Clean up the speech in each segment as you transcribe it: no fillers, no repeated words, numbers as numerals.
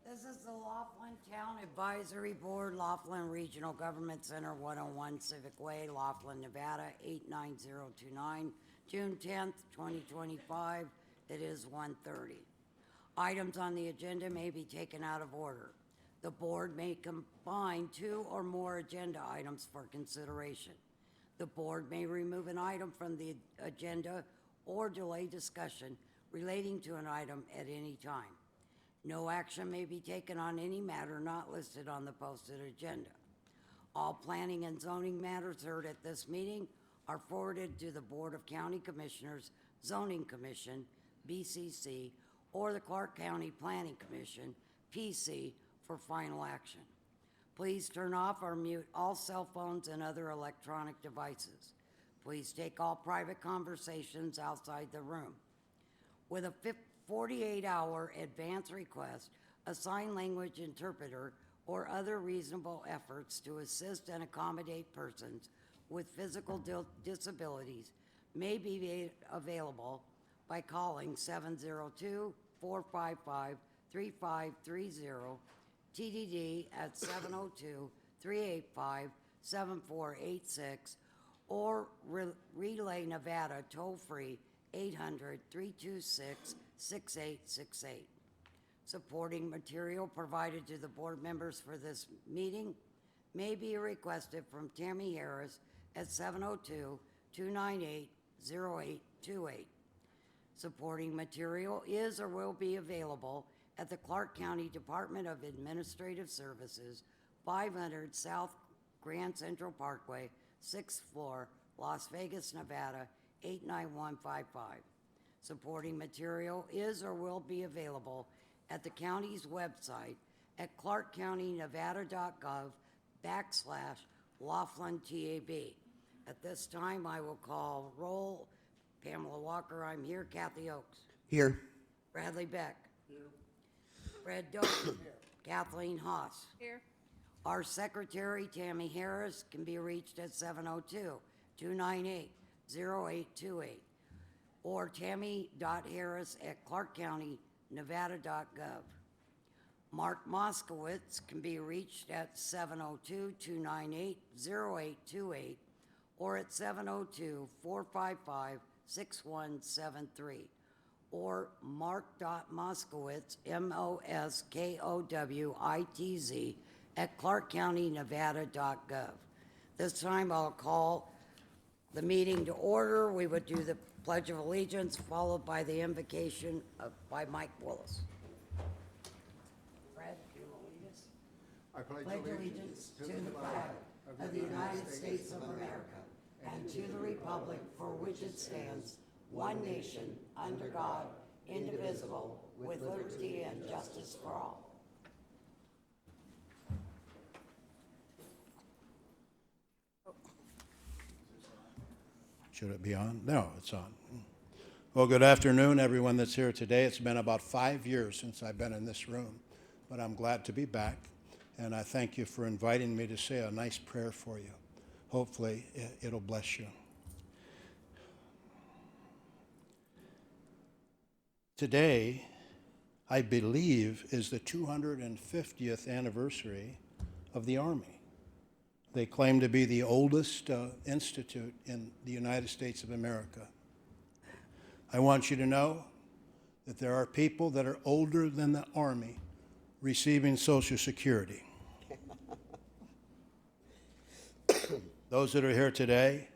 This is the Laughlin Town Advisory Board, Laughlin Regional Government Center, 101 Civic Way, Laughlin, Nevada, 89029, June 10th, 2025. It is 1:30. Items on the agenda may be taken out of order. The board may combine two or more agenda items for consideration. The board may remove an item from the agenda or delay discussion relating to an item at any time. No action may be taken on any matter not listed on the posted agenda. All planning and zoning matters heard at this meeting are forwarded to the Board of County Commissioners, Zoning Commission, BCC, or the Clark County Planning Commission, PC, for final action. Please turn off or mute all cell phones and other electronic devices. Please take all private conversations outside the room. With a 48-hour advance request, a sign language interpreter or other reasonable efforts to assist and accommodate persons with physical disabilities may be available by calling 702-455-3530, TDD at 702-385-7486, or Relay Nevada toll-free 800-326-6868. Supporting material provided to the board members for this meeting may be requested from Tammy Harris at 702-298-0828. Supporting material is or will be available at the Clark County Department of Administrative Services, 500 South Grand Central Parkway, 6th floor, Las Vegas, Nevada, 89155. Supporting material is or will be available at the county's website at clarkcounty.nevada.gov/Laughlin TAB. At this time, I will call roll. Pamela Walker, I'm here. Kathy Oakes. Here. Bradley Beck. Here. Fred Doak. Here. Kathleen Haas. Here. Our secretary, Tammy Harris, can be reached at 702-298-0828 or tammy.harris@clarkcountynevada.gov. Mark Moskowitz can be reached at 702-298-0828 or at 702-455-6173 or mark.moskowitz, MOSKOWITZ, at clarkcountynevada.gov. This time I'll call the meeting to order. We would do the Pledge of Allegiance, followed by the invocation by Mike Willis. Fred, do you want to lead us? I pledge Allegiance to the flag of the United States of America and to the republic for which it stands, one nation, under God, indivisible, with liberty and justice for all. Should it be on? No, it's on. Well, good afternoon, everyone that's here today. It's been about 5 years since I've been in this room, but I'm glad to be back, and I thank you for inviting me to say a nice prayer for you. Hopefully, it'll bless you. Today, I believe, is the 250th anniversary of the Army. They claim to be the oldest institute in the United States of America. I want you to know that there are people that are older than the Army receiving Social Security. Those that are here today,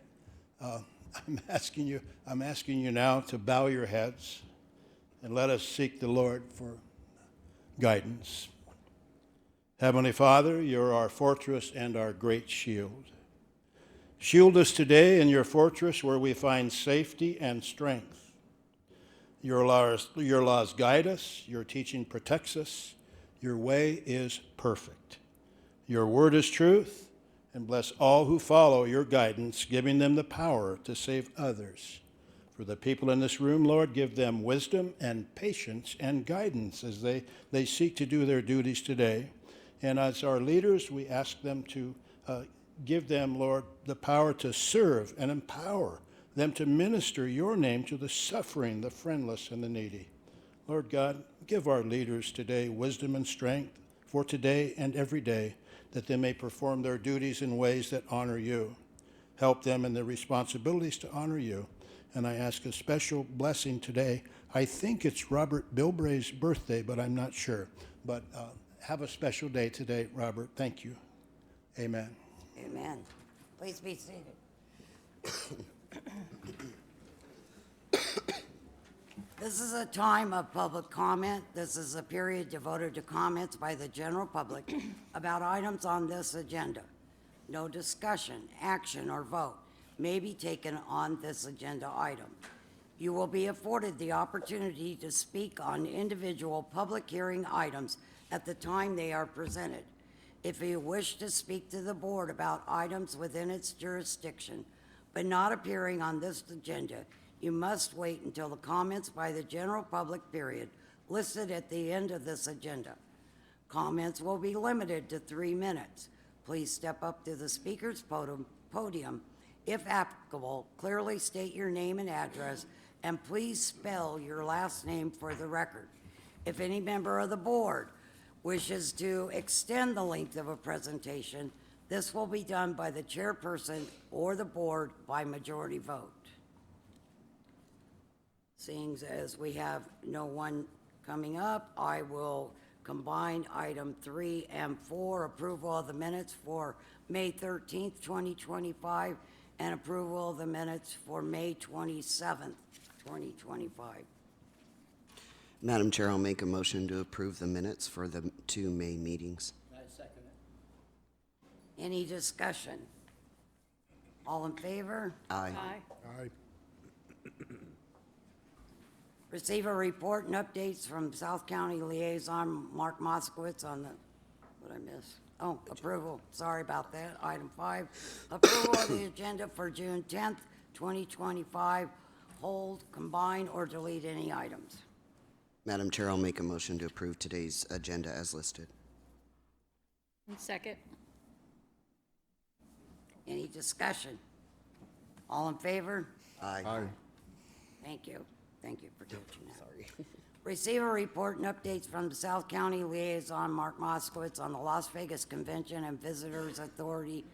I'm asking you now to bow your heads and let us seek the Lord for guidance. Heavenly Father, you're our fortress and our great shield. Shield us today in your fortress where we find safety and strength. Your laws guide us, your teaching protects us, your way is perfect. Your word is truth, and bless all who follow your guidance, giving them the power to save others. For the people in this room, Lord, give them wisdom and patience and guidance as they seek to do their duties today. And as our leaders, we ask them to give them, Lord, the power to serve and empower them to minister your name to the suffering, the friendless, and the needy. Lord God, give our leaders today wisdom and strength for today and every day, that they may perform their duties in ways that honor you. Help them in their responsibilities to honor you. And I ask a special blessing today. I think it's Robert Bilbray's birthday, but I'm not sure. But have a special day today, Robert. Thank you. Amen. Amen. Please be seated. This is a time of public comment. This is a period devoted to comments by the general public about items on this agenda. No discussion, action, or vote may be taken on this agenda item. You will be afforded the opportunity to speak on individual public hearing items at the time they are presented. If you wish to speak to the board about items within its jurisdiction, but not appearing on this agenda, you must wait until the comments by the general public period listed at the end of this agenda. Comments will be limited to 3 minutes. Please step up to the speaker's podium. If applicable, clearly state your name and address, and please spell your last name for the record. If any member of the board wishes to extend the length of a presentation, this will be done by the chairperson or the board by majority vote. Seeing as we have no one coming up, I will combine item 3 and 4, approval of the minutes for May 13th, 2025, and approval of the minutes for May 27th, 2025. Madam Chair, I'll make a motion to approve the minutes for the 2 May meetings. I second it. Any discussion? All in favor? Aye. Aye. Receive a report and updates from South County Liaison Mark Moskowitz on the, what I miss? Oh, approval, sorry about that. Item 5, approval of the agenda for June 10th, 2025. Hold, combine, or delete any items. Madam Chair, I'll make a motion to approve today's agenda as listed. Second. Any discussion? All in favor? Aye. Thank you. Thank you for catching that. Sorry. Receive a report and updates from the South County Liaison Mark Moskowitz on the Las Vegas Convention and Visitors Authority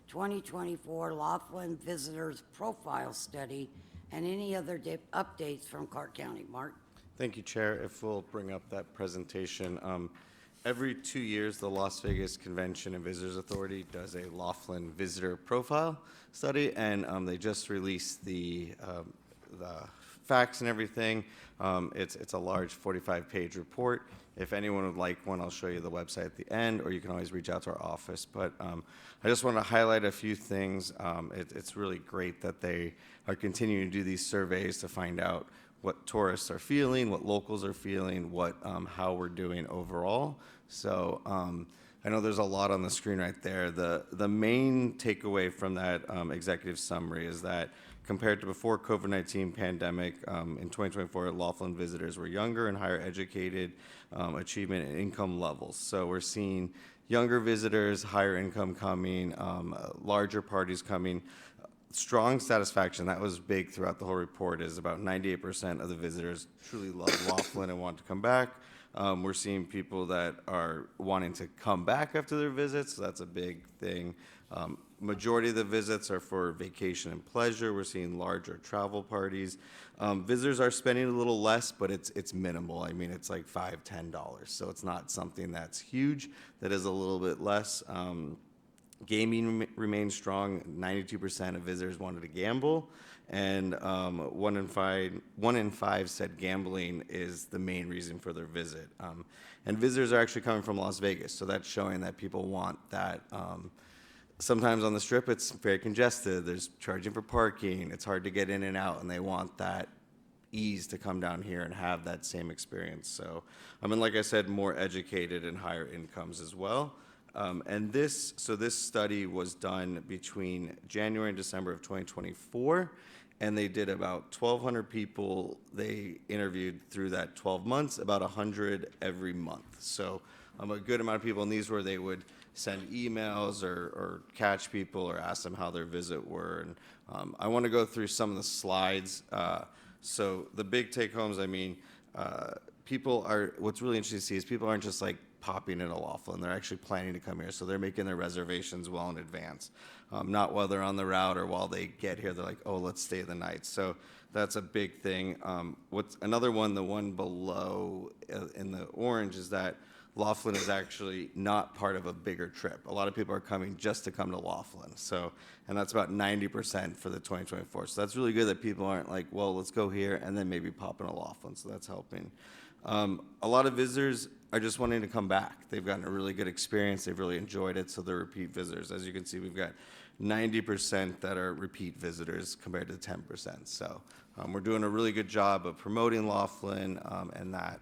2024 Laughlin Visitors Profile Study and any other updates from Clark County. Mark? Thank you, Chair. If we'll bring up that presentation. Every 2 years, the Las Vegas Convention and Visitors Authority does a Laughlin Visitor Profile Study, and they just released the facts and everything. It's a large 45-page report. If anyone would like one, I'll show you the website at the end, or you can always reach out to our office. But I just want to highlight a few things. It's really great that they are continuing to do these surveys to find out what tourists are feeling, what locals are feeling, how we're doing overall. So I know there's a lot on the screen right there. The main takeaway from that executive summary is that compared to before COVID-19 pandemic, in 2024, Laughlin visitors were younger and higher educated, achievement and income levels. So we're seeing younger visitors, higher income coming, larger parties coming. Strong satisfaction, that was big throughout the whole report, is about 98% of the visitors truly love Laughlin and want to come back. We're seeing people that are wanting to come back after their visits, so that's a big thing. Majority of the visits are for vacation and pleasure. We're seeing larger travel parties. Visitors are spending a little less, but it's minimal. I mean, it's like $5, $10, so it's not something that's huge. That is a little bit less. Gaming remains strong. 92% of visitors wanted to gamble, and 1 in 5 said gambling is the main reason for their visit. And visitors are actually coming from Las Vegas, so that's showing that people want that. Sometimes on the Strip, it's very congested. There's charging for parking. It's hard to get in and out, and they want that ease to come down here and have that same experience. So, I mean, like I said, more educated and higher incomes as well. And this study was done between January and December of 2024, and they did about 1,200 people. They interviewed through that 12 months, about 100 every month. So a good amount of people, and these were they would send emails or catch people or ask them how their visit were. And I want to go through some of the slides. So the big take homes, I mean, what's really interesting to see is people aren't just like popping in a Laughlin. They're actually planning to come here. So they're making their reservations well in advance. Not while they're on the route or while they get here, they're like, oh, let's stay the night. So that's a big thing. What's another one, the one below in the orange, is that Laughlin is actually not part of a bigger trip. A lot of people are coming just to come to Laughlin. So, and that's about 90% for the 2024. So that's really good that people aren't like, well, let's go here and then maybe pop in a Laughlin. So that's helping. A lot of visitors are just wanting to come back. They've gotten a really good experience. They've really enjoyed it. So they're repeat visitors. As you can see, we've got 90% that are repeat visitors compared to 10%. So we're doing a really good job of promoting Laughlin and that.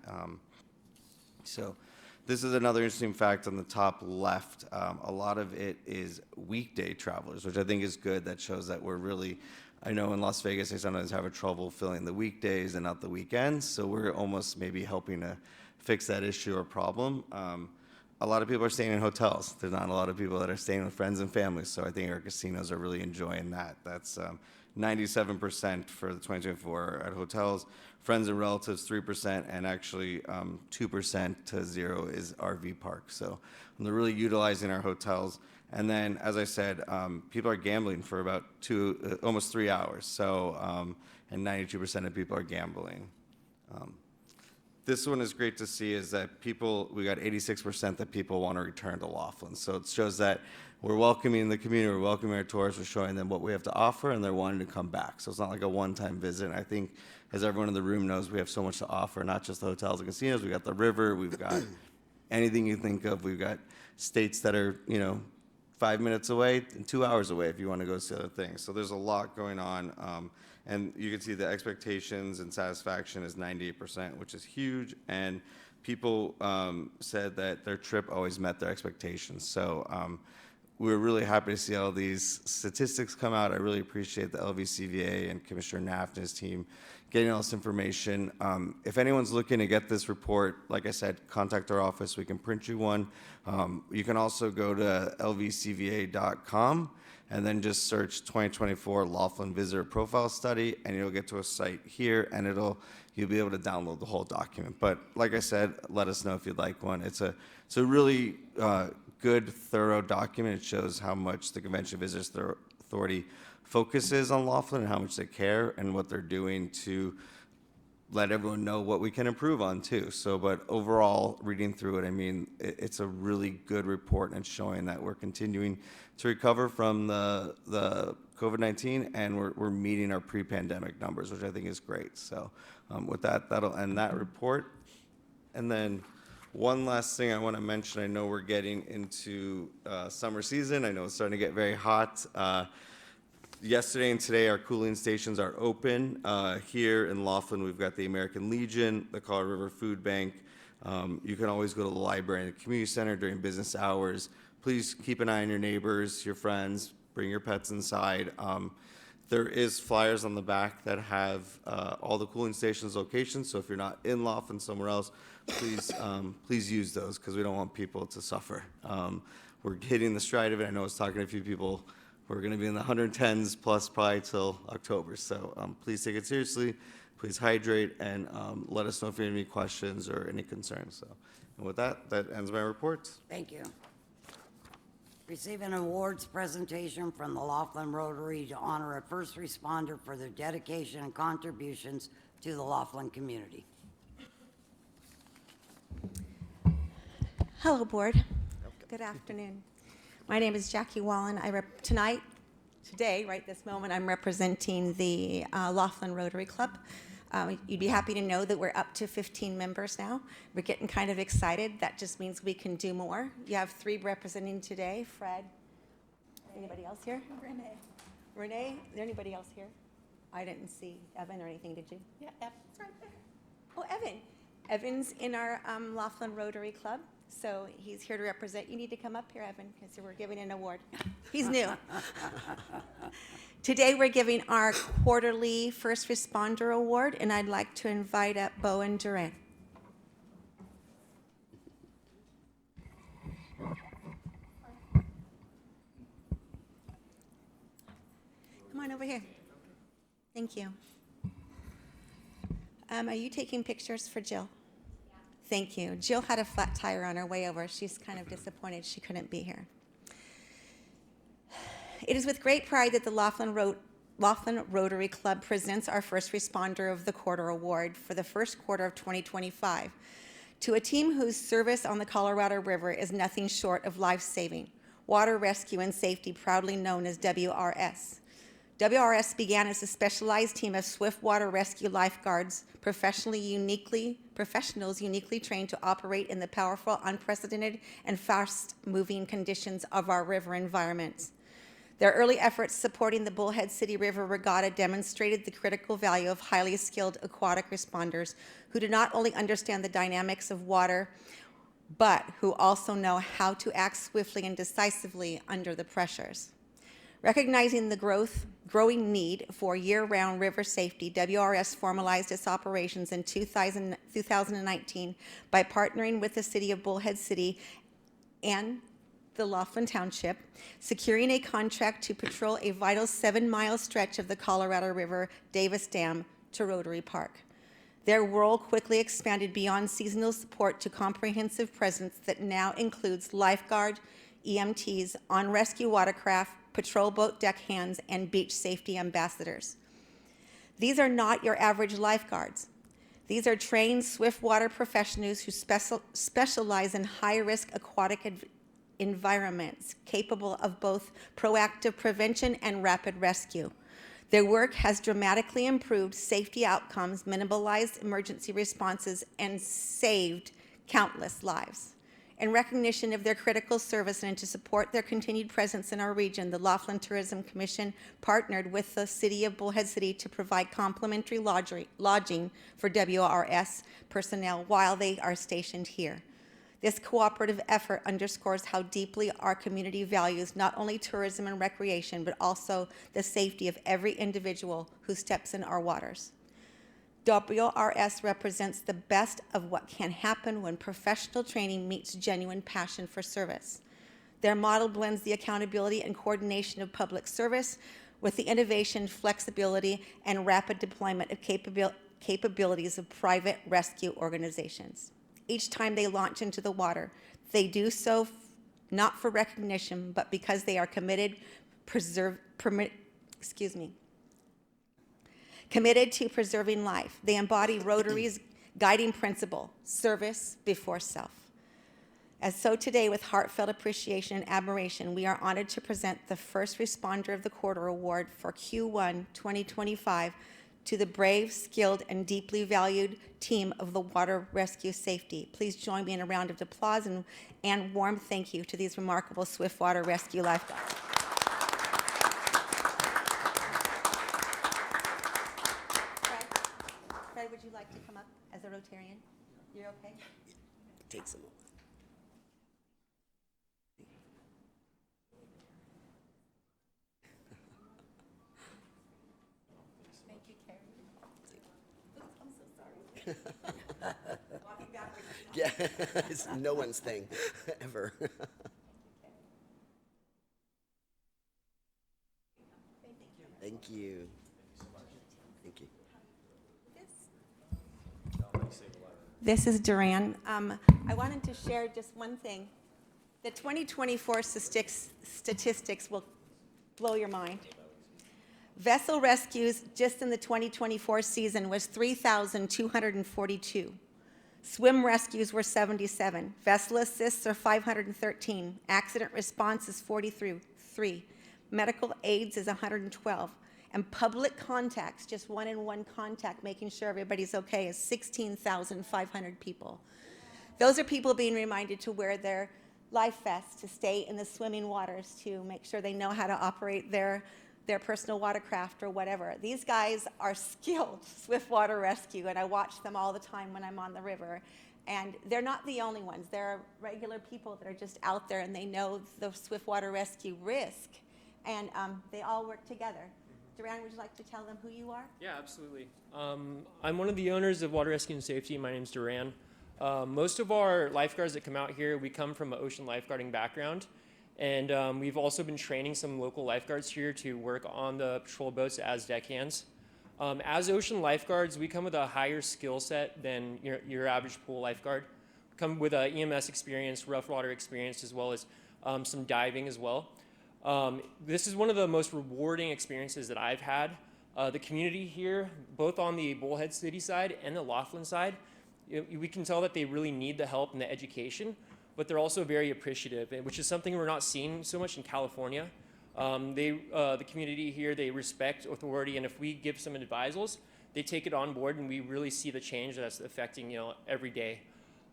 So this is another interesting fact on the top left. A lot of it is weekday travelers, which I think is good. That shows that we're really, I know in Las Vegas, they sometimes have a trouble filling the weekdays and not the weekends. So we're almost maybe helping to fix that issue or problem. A lot of people are staying in hotels. There's not a lot of people that are staying with friends and families. So I think our casinos are really enjoying that. That's 97% for the 2024 at hotels. Friends and relatives, 3%, and actually 2% to 0 is RV park. So they're really utilizing our hotels. And then, as I said, people are gambling for about almost 3 hours. So, and 92% of people are gambling. This one is great to see is that we got 86% that people want to return to Laughlin. So it shows that we're welcoming the community, we're welcoming our tourists, we're showing them what we have to offer, and they're wanting to come back. So it's not like a one-time visit. And I think, as everyone in the room knows, we have so much to offer, not just the hotels and casinos. We've got the river, we've got anything you think of. We've got states that are, 5 minutes away and 2 hours away if you want to go see other things. So there's a lot going on. And you can see the expectations and satisfaction is 98%, which is huge. And people said that their trip always met their expectations. So we're really happy to see all these statistics come out. I really appreciate the LVCVA and Commissioner Knaft and his team getting all this information. If anyone's looking to get this report, like I said, contact our office. We can print you one. You can also go to lvcva.com and then just search 2024 Laughlin Visitor Profile Study, and you'll get to a site here, and you'll be able to download the whole document. But like I said, let us know if you'd like one. It's a really good, thorough document. It shows how much the Convention Visitors Authority focuses on Laughlin and how much they care and what they're doing to let everyone know what we can improve on too. So, but overall, reading through it, I mean, it's a really good report, and it's showing that we're continuing to recover from the COVID-19, and we're meeting our pre-pandemic numbers, which I think is great. So, with that, that'll end that report. And then one last thing I want to mention, I know we're getting into summer season. I know it's starting to get very hot. Yesterday and today, our cooling stations are open. Here in Laughlin, we've got the American Legion, the Colorado River Food Bank. You can always go to the library and the community center during business hours. Please keep an eye on your neighbors, your friends, bring your pets inside. There is flyers on the back that have all the cooling stations locations, so if you're not in Laughlin, somewhere else, please use those, because we don't want people to suffer. We're hitting the stride of it. I know I was talking to a few people. We're going to be in the 110s plus probably till October. So please take it seriously. Please hydrate, and let us know if you have any questions or any concerns. So, and with that, that ends my report. Thank you. Receive an awards presentation from the Laughlin Rotary to honor a first responder for their dedication and contributions to the Laughlin community. Hello, Board. Good afternoon. My name is Jackie Wallen. Today, right this moment, I'm representing the Laughlin Rotary Club. You'd be happy to know that we're up to 15 members now. We're getting kind of excited. That just means we can do more. You have 3 representing today. Fred. Anybody else here? Renee. Is there anybody else here? I didn't see Evan or anything, did you? Yeah, Evan's right there. Oh, Evan. Evan's in our Laughlin Rotary Club, so he's here to represent. You need to come up here, Evan, because we're giving an award. He's new. Today we're giving our quarterly First Responder Award, and I'd like to invite up Bowen Duran. Come on over here. Thank you. Are you taking pictures for Jill? Thank you. Jill had a flat tire on her way over. She's kind of disappointed she couldn't be here. It is with great pride that the Laughlin Rotary Club presents our First Responder of the Quarter Award for the first quarter of 2025 to a team whose service on the Colorado River is nothing short of life-saving, water rescue and safety, proudly known as WRS. WRS began as a specialized team of swift water rescue lifeguards, professionals uniquely trained to operate in the powerful, unprecedented, and fast-moving conditions of our river environments. Their early efforts supporting the Bullhead City River Regatta demonstrated the critical value of highly skilled aquatic responders who do not only understand the dynamics of water, but who also know how to act swiftly and decisively under the pressures. Recognizing the growing need for year-round river safety, WRS formalized its operations in 2019 by partnering with the City of Bullhead City and the Laughlin Township, securing a contract to patrol a vital 7-mile stretch of the Colorado River Davis Dam to Rotary Park. Their role quickly expanded beyond seasonal support to comprehensive presence that now includes lifeguard, EMTs, on-rescue watercraft, patrol boat deckhands, and beach safety ambassadors. These are not your average lifeguards. These are trained swift water professionals who specialize in high-risk aquatic environments capable of both proactive prevention and rapid rescue. Their work has dramatically improved safety outcomes, minimalized emergency responses, and saved countless lives. In recognition of their critical service and to support their continued presence in our region, the Laughlin Tourism Commission partnered with the City of Bullhead City to provide complimentary lodging for WRS personnel while they are stationed here. This cooperative effort underscores how deeply our community values not only tourism and recreation, but also the safety of every individual who steps in our waters. WRS represents the best of what can happen when professional training meets genuine passion for service. Their model blends the accountability and coordination of public service with the innovation, flexibility, and rapid deployment of capabilities of private rescue organizations. Each time they launch into the water, they do so not for recognition, but because they are committed to preserving life. They embody Rotary's guiding principle, service before self. As so today, with heartfelt appreciation and admiration, we are honored to present the First Responder of the Quarter Award for Q1 2025 to the brave, skilled, and deeply valued team of the Water Rescue Safety. Please join me in a round of applause and warm thank you to these remarkable swift water rescue lifeguards. Fred, would you like to come up as a Rotarian? You're okay? Take some more. Thank you, Carrie. I'm so sorry. Walking backwards. Yeah, it's no one's thing, ever. Thank you. Thank you. This is Duran. I wanted to share just one thing. The 2024 statistics will blow your mind. Vessel rescues just in the 2024 season was 3,242. Swim rescues were 77. Vessel assists are 513. Accident response is 43. Medical aids is 112. And public contacts, just one-on-one contact, making sure everybody's okay, is 16,500 people. Those are people being reminded to wear their life vests, to stay in the swimming waters, to make sure they know how to operate their personal watercraft or whatever. These guys are skilled swift water rescue, and I watch them all the time when I'm on the river. And they're not the only ones. There are regular people that are just out there, and they know the swift water rescue risk, and they all work together. Duran, would you like to tell them who you are? Yeah, absolutely. I'm one of the owners of Water Rescue and Safety. My name's Duran. Most of our lifeguards that come out here, we come from an ocean lifeguarding background. And we've also been training some local lifeguards here to work on the patrol boats as deckhands. As ocean lifeguards, we come with a higher skill set than your average pool lifeguard. come with EMS experience, rough water experience, as well as some diving as well. This is one of the most rewarding experiences that I've had. The community here, both on the Bullhead City side and the Laughlin side, we can tell that they really need the help and the education, but they're also very appreciative, which is something we're not seeing so much in California. The community here, they respect authority, and if we give some advisals, they take it on board, and we really see the change that's affecting, every day.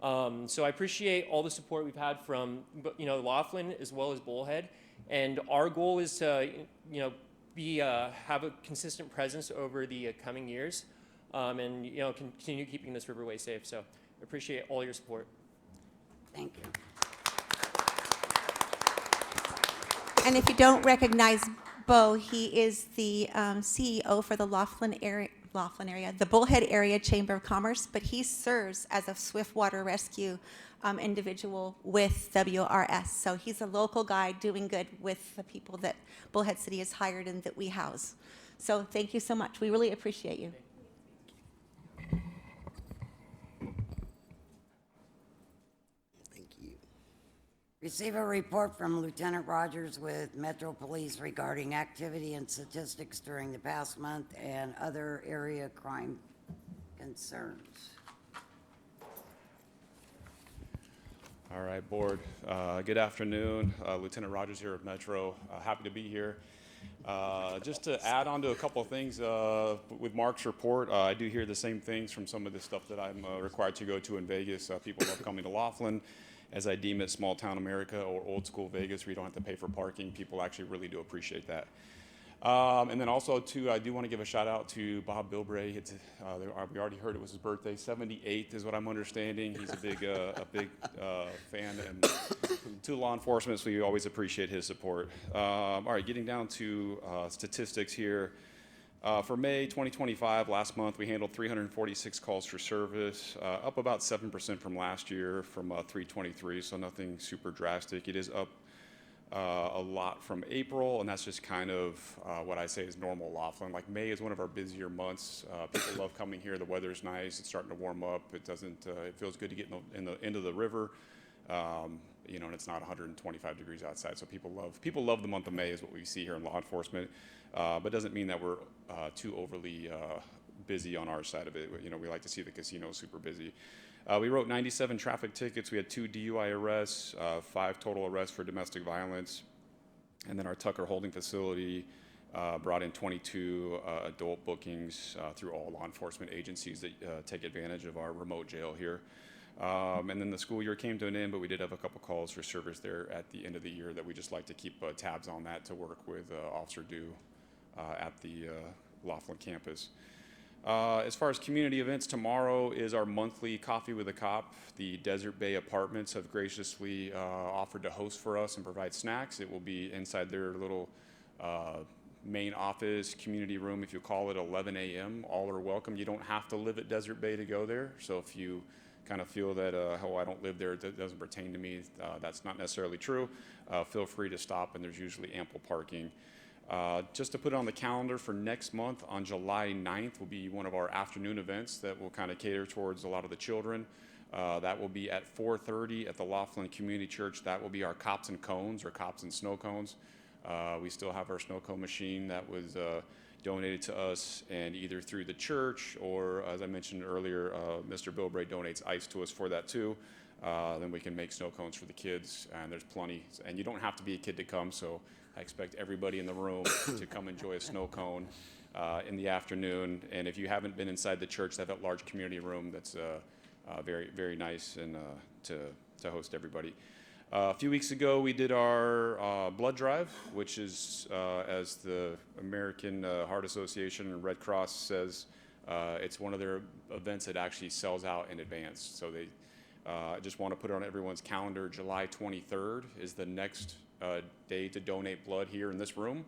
So I appreciate all the support we've had from, Laughlin as well as Bullhead, and our goal is to, have a consistent presence over the coming years, and continue keeping this riverway safe. So I appreciate all your support. Thank you. And if you don't recognize Bo, he is the CEO for the Laughlin area, the Bullhead Area Chamber of Commerce, but he serves as a swiftwater rescue individual with WRS. So he's a local guy doing good with the people that Bullhead City has hired and that we house. So thank you so much. We really appreciate you. Thank you. Receive a report from Lieutenant Rogers with Metro Police regarding activity and statistics during the past month and other area crime concerns. All right, Board. Good afternoon. Lieutenant Rogers here of Metro. Happy to be here. Just to add on to a couple of things with Mark's report, I do hear the same things from some of the stuff that I'm required to go to in Vegas. People love coming to Laughlin, as I deem it small town America or old school Vegas where you don't have to pay for parking. People actually really do appreciate that. And then also, too, I do want to give a shout out to Bob Bilbray. We already heard it was his birthday. 78 is what I'm understanding. He's a big fan, and to law enforcement, so we always appreciate his support. All right, getting down to statistics here. For May 2025, last month, we handled 346 calls for service, up about 7% from last year, from 323, so nothing super drastic. It is up a lot from April, and that's just kind of what I say is normal Laughlin. Like May is one of our busier months. People love coming here. The weather's nice. It's starting to warm up. It feels good to get into the river, and it's not 125 degrees outside. So people love the month of May is what we see here in law enforcement, but doesn't mean that we're too overly busy on our side of it. We like to see the casino super busy. We wrote 97 traffic tickets. We had 2 DUI arrests, 5 total arrests for domestic violence. And then our Tucker holding facility brought in 22 adult bookings through all law enforcement agencies that take advantage of our remote jail here. And then the school year came to an end, but we did have a couple calls for service there at the end of the year that we just like to keep tabs on that to work with Officer Dew at the Laughlin campus. As far as community events, tomorrow is our monthly Coffee with a Cop. The Desert Bay Apartments have graciously offered to host for us and provide snacks. It will be inside their little main office community room, if you call it, 11 a.m. All are welcome. You don't have to live at Desert Bay to go there. So if you kind of feel that, I don't live there, it doesn't pertain to me, that's not necessarily true. Feel free to stop, and there's usually ample parking. Just to put it on the calendar for next month, on July 9th will be one of our afternoon events that will kind of cater towards a lot of the children. That will be at 4:30 at the Laughlin Community Church. That will be our Cops and Cones, or Cops and Snow Cones. We still have our snow cone machine that was donated to us, and either through the church or, as I mentioned earlier, Mr. Bilbray donates ice to us for that too. Then we can make snow cones for the kids, and there's plenty. And you don't have to be a kid to come, so I expect everybody in the room to come enjoy a snow cone in the afternoon. And if you haven't been inside the church, they have that large community room that's very, very nice and to host everybody. A few weeks ago, we did our blood drive, which is, as the American Heart Association and Red Cross says, it's one of their events that actually sells out in advance. So they just want to put it on everyone's calendar. July 23rd is the next day to donate blood here in this room.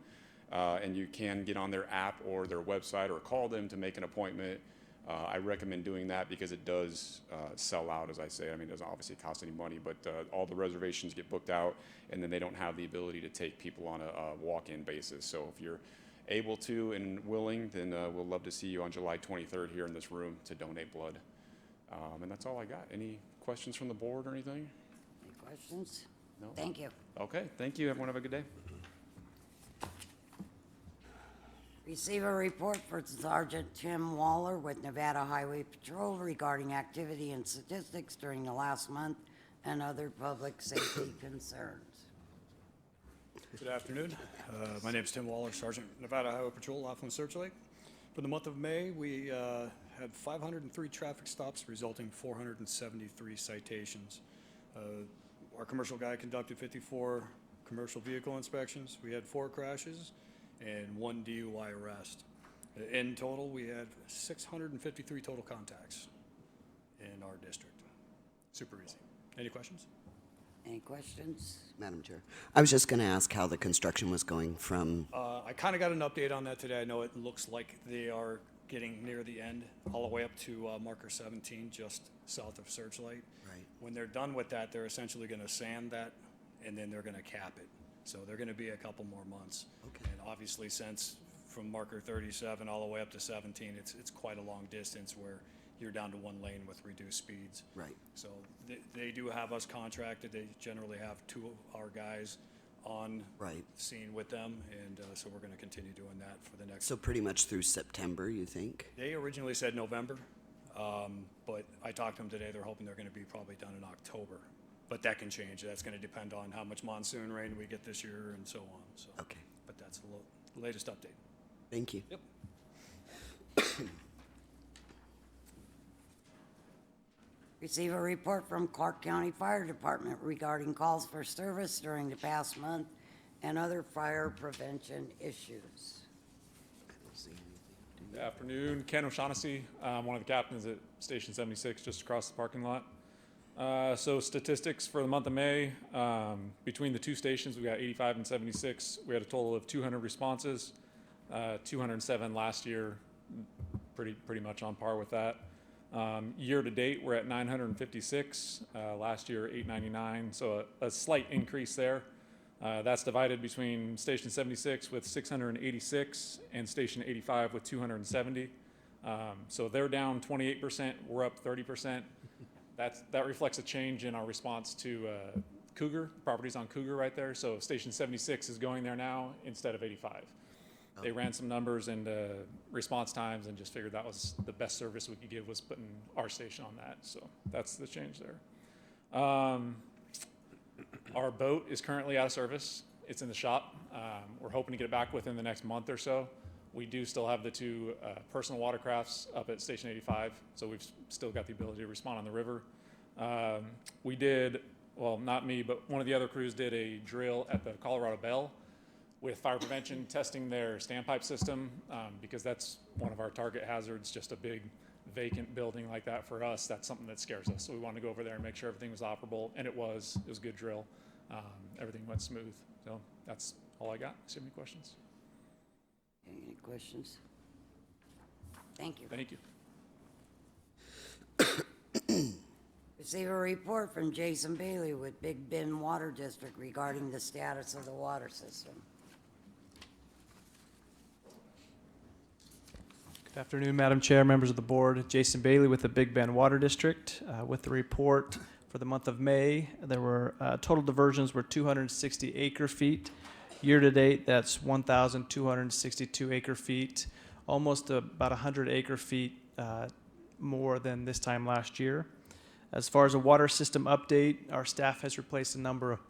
And you can get on their app or their website or call them to make an appointment. I recommend doing that because it does sell out, as I say. I mean, it doesn't obviously cost any money, but all the reservations get booked out, and then they don't have the ability to take people on a walk-in basis. So if you're able to and willing, then we'll love to see you on July 23rd here in this room to donate blood. And that's all I got. Any questions from the board or anything? Any questions? No? Thank you. Okay, thank you. Everyone have a good day. Receive a report for Sergeant Tim Waller with Nevada Highway Patrol regarding activity and statistics during the last month and other public safety concerns. Good afternoon. My name is Tim Waller, Sergeant, Nevada Highway Patrol, Laughlin Searchlight. For the month of May, we had 503 traffic stops, resulting in 473 citations. Our commercial guy conducted 54 commercial vehicle inspections. We had 4 crashes and 1 DUI arrest. In total, we had 653 total contacts in our district. Super easy. Any questions? Any questions? Madam Chair, I was just going to ask how the construction was going from, I kind of got an update on that today. I know it looks like they are getting near the end, all the way up to marker 17, just south of Searchlight. Right. When they're done with that, they're essentially going to sand that, and then they're going to cap it. So they're going to be a couple more months. Okay. And obviously, since from marker 37 all the way up to 17, it's quite a long distance where you're down to 1 lane with reduced speeds. right, So they do have us contracted. They generally have 2 of our guys on right. scene with them, and so we're going to continue doing that for the next. So pretty much through September, you think? They originally said November, but I talked to them today. They're hoping they're going to be probably done in October, but that can change. That's going to depend on how much monsoon rain we get this year and so on. So, Okay, but that's the latest update. thank you. Yep. Receive a report from Clark County Fire Department regarding calls for service during the past month and other fire prevention issues. I don't see anything. Good afternoon, Ken O'Shaughnessy. I'm one of the captains at Station 76, just across the parking lot. So statistics for the month of May, between the 2 stations, we got 85 and 76. We had a total of 200 responses, 207 last year, pretty much on par with that. Year to date, we're at 956. Last year, 899. So a slight increase there. That's divided between Station 76 with 686 and Station 85 with 270. So they're down 28%. We're up 30%. That reflects a change in our response to Cougar, properties on Cougar right there. So Station 76 is going there now instead of 85. They ran some numbers and response times and just figured that was the best service we could give was putting our station on that. So that's the change there. Our boat is currently out of service. It's in the shop. We're hoping to get it back within the next month or so. We do still have the 2 personal watercrafts up at Station 85, so we've still got the ability to respond on the river. We did, well, not me, but one of the other crews did a drill at the Colorado Bell with fire prevention, testing their standpipe system, because that's one of our target hazards, just a big vacant building like that for us. That's something that scares us. So we wanted to go over there and make sure everything was operable, and it was a good drill. Everything went smooth. So that's all I got. Do you have any questions? Any questions? Thank you. Thank you. Receive a report from Jason Bailey with Big Bend Water District regarding the status of the water system. Good afternoon, Madam Chair, members of the board. Jason Bailey with the Big Bend Water District. With the report for the month of May, there were total diversions were 260 acre feet. Year to date, that's 1,262 acre feet, almost about 100 acre feet more than this time last year. As far as a water system update, our staff has replaced a number of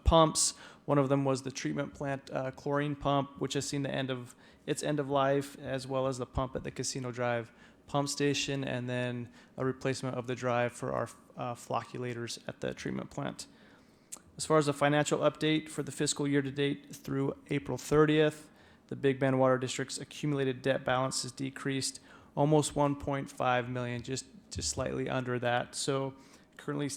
pumps. One of them was the treatment plant chlorine pump, which has seen the end of its end of life, as well as the pump at the Casino Drive pump station, and then a replacement of the drive for our flocculators at the treatment plant. As far as a financial update for the fiscal year to date through April 30th, the Big Bend Water District's accumulated debt balance has decreased almost 1.5 million, just slightly under that. So currently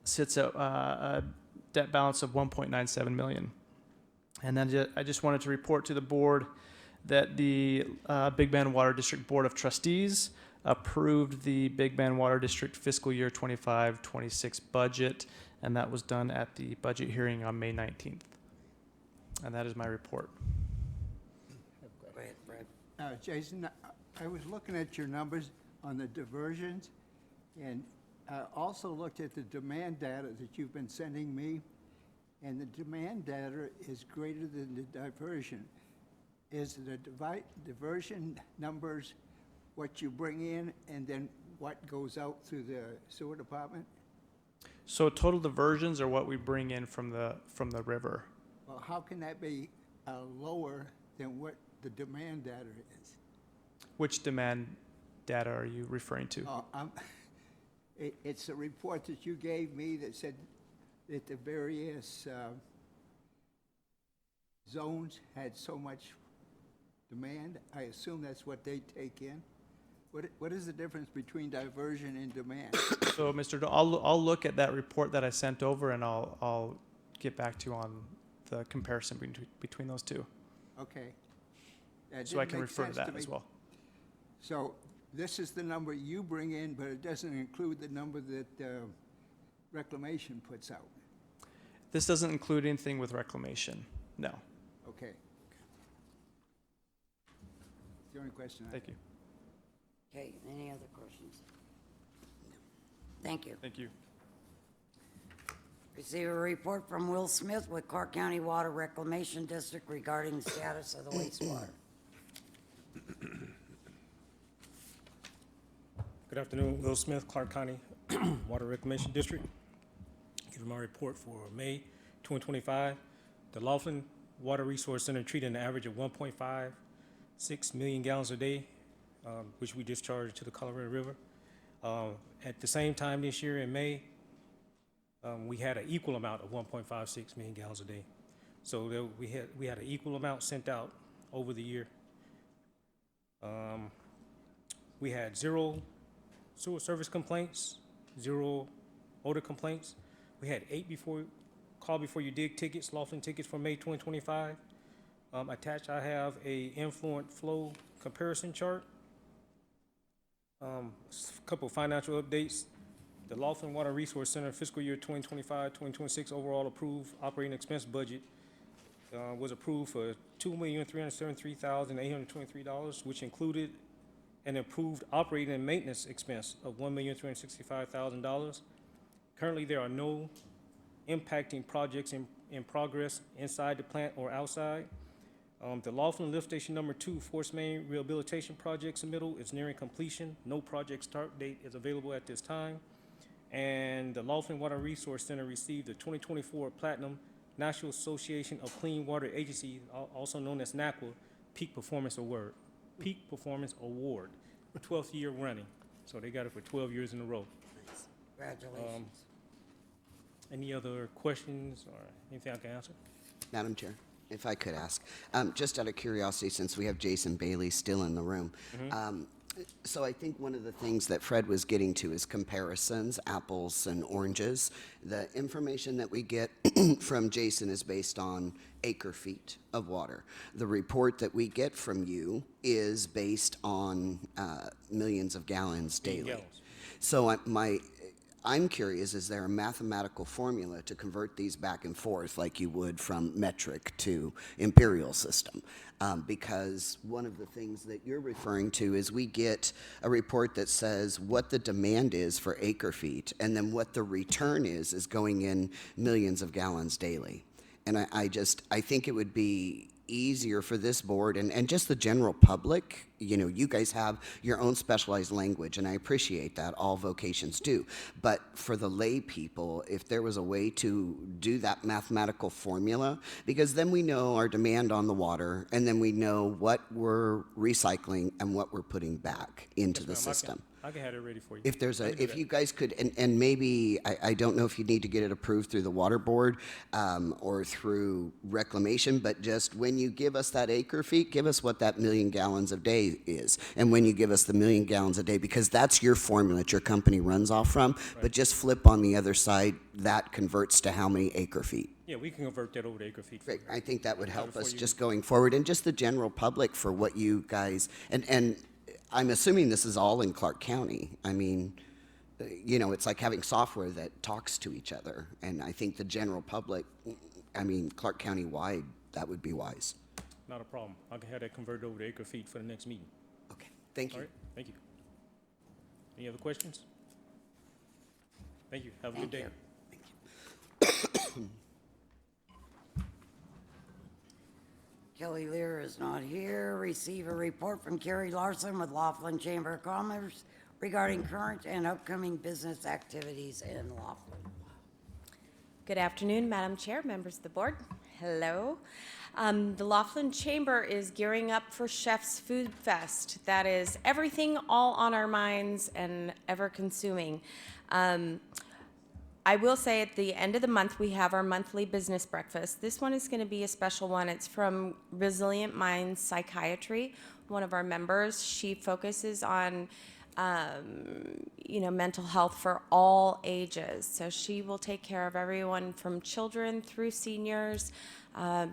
sits at a debt balance of 1.97 million. And then I just wanted to report to the board that the Big Bend Water District Board of Trustees approved the Big Bend Water District fiscal year 25-26 budget, and that was done at the budget hearing on May 19th. And that is my report. Go ahead, Fred. Jason, I was looking at your numbers on the diversions, and I also looked at the demand data that you've been sending me, and the demand data is greater than the diversion. Is the diversion numbers what you bring in and then what goes out through the sewer department? So total diversions are what we bring in from the river. Well, how can that be lower than what the demand data is? Which demand data are you referring to? It's a report that you gave me that said that the various zones had so much demand. I assume that's what they take in. What is the difference between diversion and demand? So, Mr. I'll look at that report that I sent over, and I'll get back to you on the comparison between those two. Okay. So I can refer to that as well. So this is the number you bring in, but it doesn't include the number that Reclamation puts out. This doesn't include anything with reclamation. No. Okay. That's the only question I have. Thank you. Okay, any other questions? Thank you. Thank you. Receive a report from Will Smith with Clark County Water Reclamation District regarding the status of the wastewater. Good afternoon, Will Smith, Clark County Water Reclamation District. Give my report for May 2025. The Laughlin Water Resource Center treated an average of 1.56 million gallons a day, which we discharged to the Colorado River. At the same time this year in May, we had an equal amount of 1.56 million gallons a day. So we had an equal amount sent out over the year. We had 0 sewer service complaints, 0 odor complaints. We had 8 call before you dig tickets, Laughlin tickets for May 2025. Attached, I have a influent flow comparison chart. A couple of financial updates. The Laughlin Water Resource Center fiscal year 2025-2026 overall approved operating expense budget was approved for $2,373,823, which included an approved operating and maintenance expense of $1,365,000. Currently, there are no impacting projects in progress inside the plant or outside. The Laughlin Lift Station number 2 Force Main Rehabilitation Project submittal is nearing completion. No project start date is available at this time. And the Laughlin Water Resource Center received the 2024 Platinum National Association of Clean Water Agencies, also known as NACWA, Peak Performance Award. 12th year running. So they got it for 12 years in a row. Congratulations. Any other questions or anything I can answer? Madam Chair, if I could ask, just out of curiosity, since we have Jason Bailey still in the room, so I think one of the things that Fred was getting to is comparisons, apples and oranges. The information that we get from Jason is based on acre feet of water. The report that we get from you is based on millions of gallons daily. So I'm curious, is there a mathematical formula to convert these back and forth like you would from metric to imperial system? Because one of the things that you're referring to is we get a report that says what the demand is for acre feet, and then what the return is going in millions of gallons daily. And I think it would be easier for this board and just the general public. You know, you guys have your own specialized language, and I appreciate that. All vocations do. But for the lay people, if there was a way to do that mathematical formula, because then we know our demand on the water, and then we know what we're recycling and what we're putting back into the system. I can have it ready for you. If you guys could, and maybe, I don't know if you need to get it approved through the water board or through reclamation, but just when you give us that acre feet, give us what that million gallons a day is. And when you give us the million gallons a day, because that's your formula that your company runs off from, but just flip on the other side, that converts to how many acre feet. Yeah, we can convert that over to acre feet. Great. I think that would help us just going forward, and just the general public for what you guys, and I'm assuming this is all in Clark County. I mean, you know, it's like having software that talks to each other. And I think the general public, I mean, Clark County wide, that would be wise. Not a problem. I can have that converted over to acre feet for the next meeting. Okay, thank you. All right, thank you. Any other questions? Thank you. Have a good Thank day. you. Kelly Lear is not here. Receive a report from Carrie Larson with Laughlin Chamber of Commerce regarding current and upcoming business activities in Laughlin. Good afternoon, Madam Chair, members of the board. Hello. The Laughlin Chamber is gearing up for Chef's Food Fest. That is everything all on our minds and ever consuming. I will say at the end of the month, we have our monthly business breakfast. This one is going to be a special one. It's from Resilient Minds Psychiatry, one of our members. She focuses on mental health for all ages. So she will take care of everyone from children through seniors.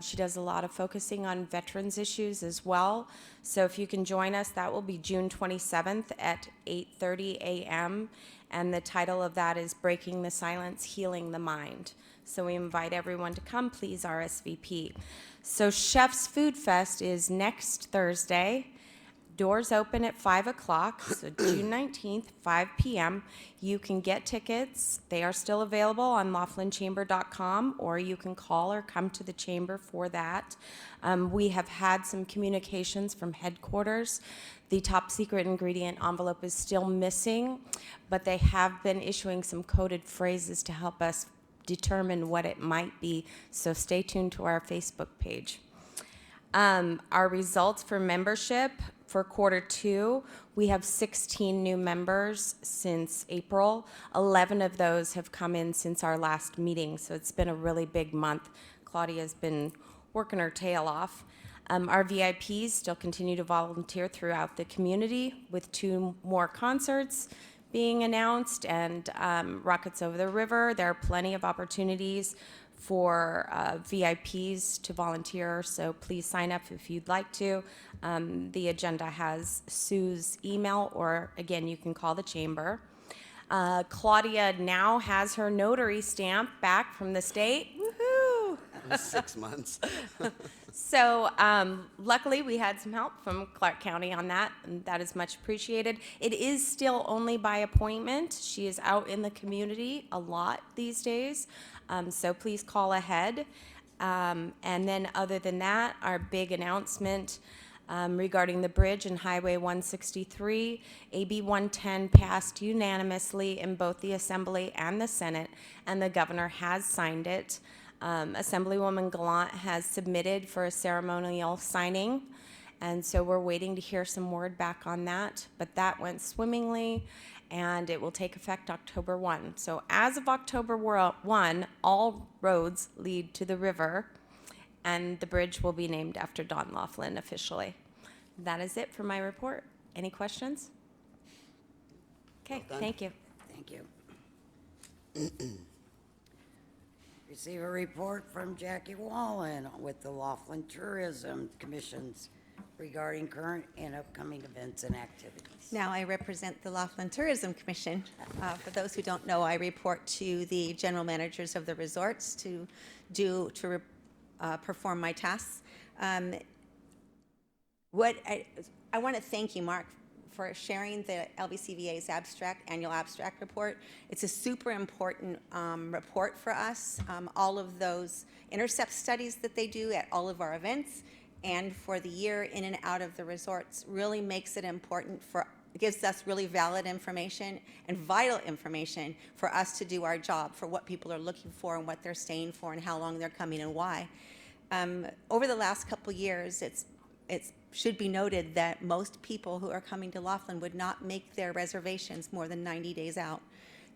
She does a lot of focusing on veterans issues as well. So if you can join us, that will be June 27th at 8:30 a.m. And the title of that is Breaking the Silence, Healing the Mind. So we invite everyone to come, please RSVP. So Chef's Food Fest is next Thursday. Doors open at 5 o'clock, so June 19th, 5 p.m. You can get tickets. They are still available on laughlinchamber.com, or you can call or come to the chamber for that. We have had some communications from headquarters. The top secret ingredient envelope is still missing, but they have been issuing some coded phrases to help us determine what it might be, so stay tuned to our Facebook page. Our results for membership for quarter 2, we have 16 new members since April. 11 of those have come in since our last meeting, so it's been a really big month. Claudia's been working her tail off. Our VIPs still continue to volunteer throughout the community, with 2 more concerts being announced, and Rockets Over the River. There are plenty of opportunities for VIPs to volunteer, so please sign up if you'd like to. The agenda has Sue's email, or again, you can call the chamber. Claudia now has her notary stamp back from the state. Woohoo! 6 months. So luckily we had some help from Clark County on that, and that is much appreciated. It is still only by appointment. She is out in the community a lot these days, so please call ahead. And then other than that, our big announcement regarding the bridge and Highway 163, AB 110 passed unanimously in both the Assembly and the Senate, and the governor has signed it. Assemblywoman Gallant has submitted for a ceremonial signing, and so we're waiting to hear some word back on that, but that went swimmingly, and it will take effect October 1. So as of October 1, all roads lead to the river, and the bridge will be named after Don Laughlin officially. That is it for my report. Any questions? Okay, Well done. thank you. Thank you. Receive a report from Jackie Wallen with the Laughlin Tourism Commissions regarding current and upcoming events and activities. Now I represent the Laughlin Tourism Commission. For those who don't know, I report to the general managers of the resorts to perform my tasks. I want to thank you, Mark, for sharing the LBCVA's annual abstract report. It's a super important report for us. All of those intercept studies that they do at all of our events and for the year in and out of the resorts really makes it important gives us really valid information and vital information for us to do our job, for what people are looking for and what they're staying for and how long they're coming and why. Over the last couple years, it should be noted that most people who are coming to Laughlin would not make their reservations more than 90 days out.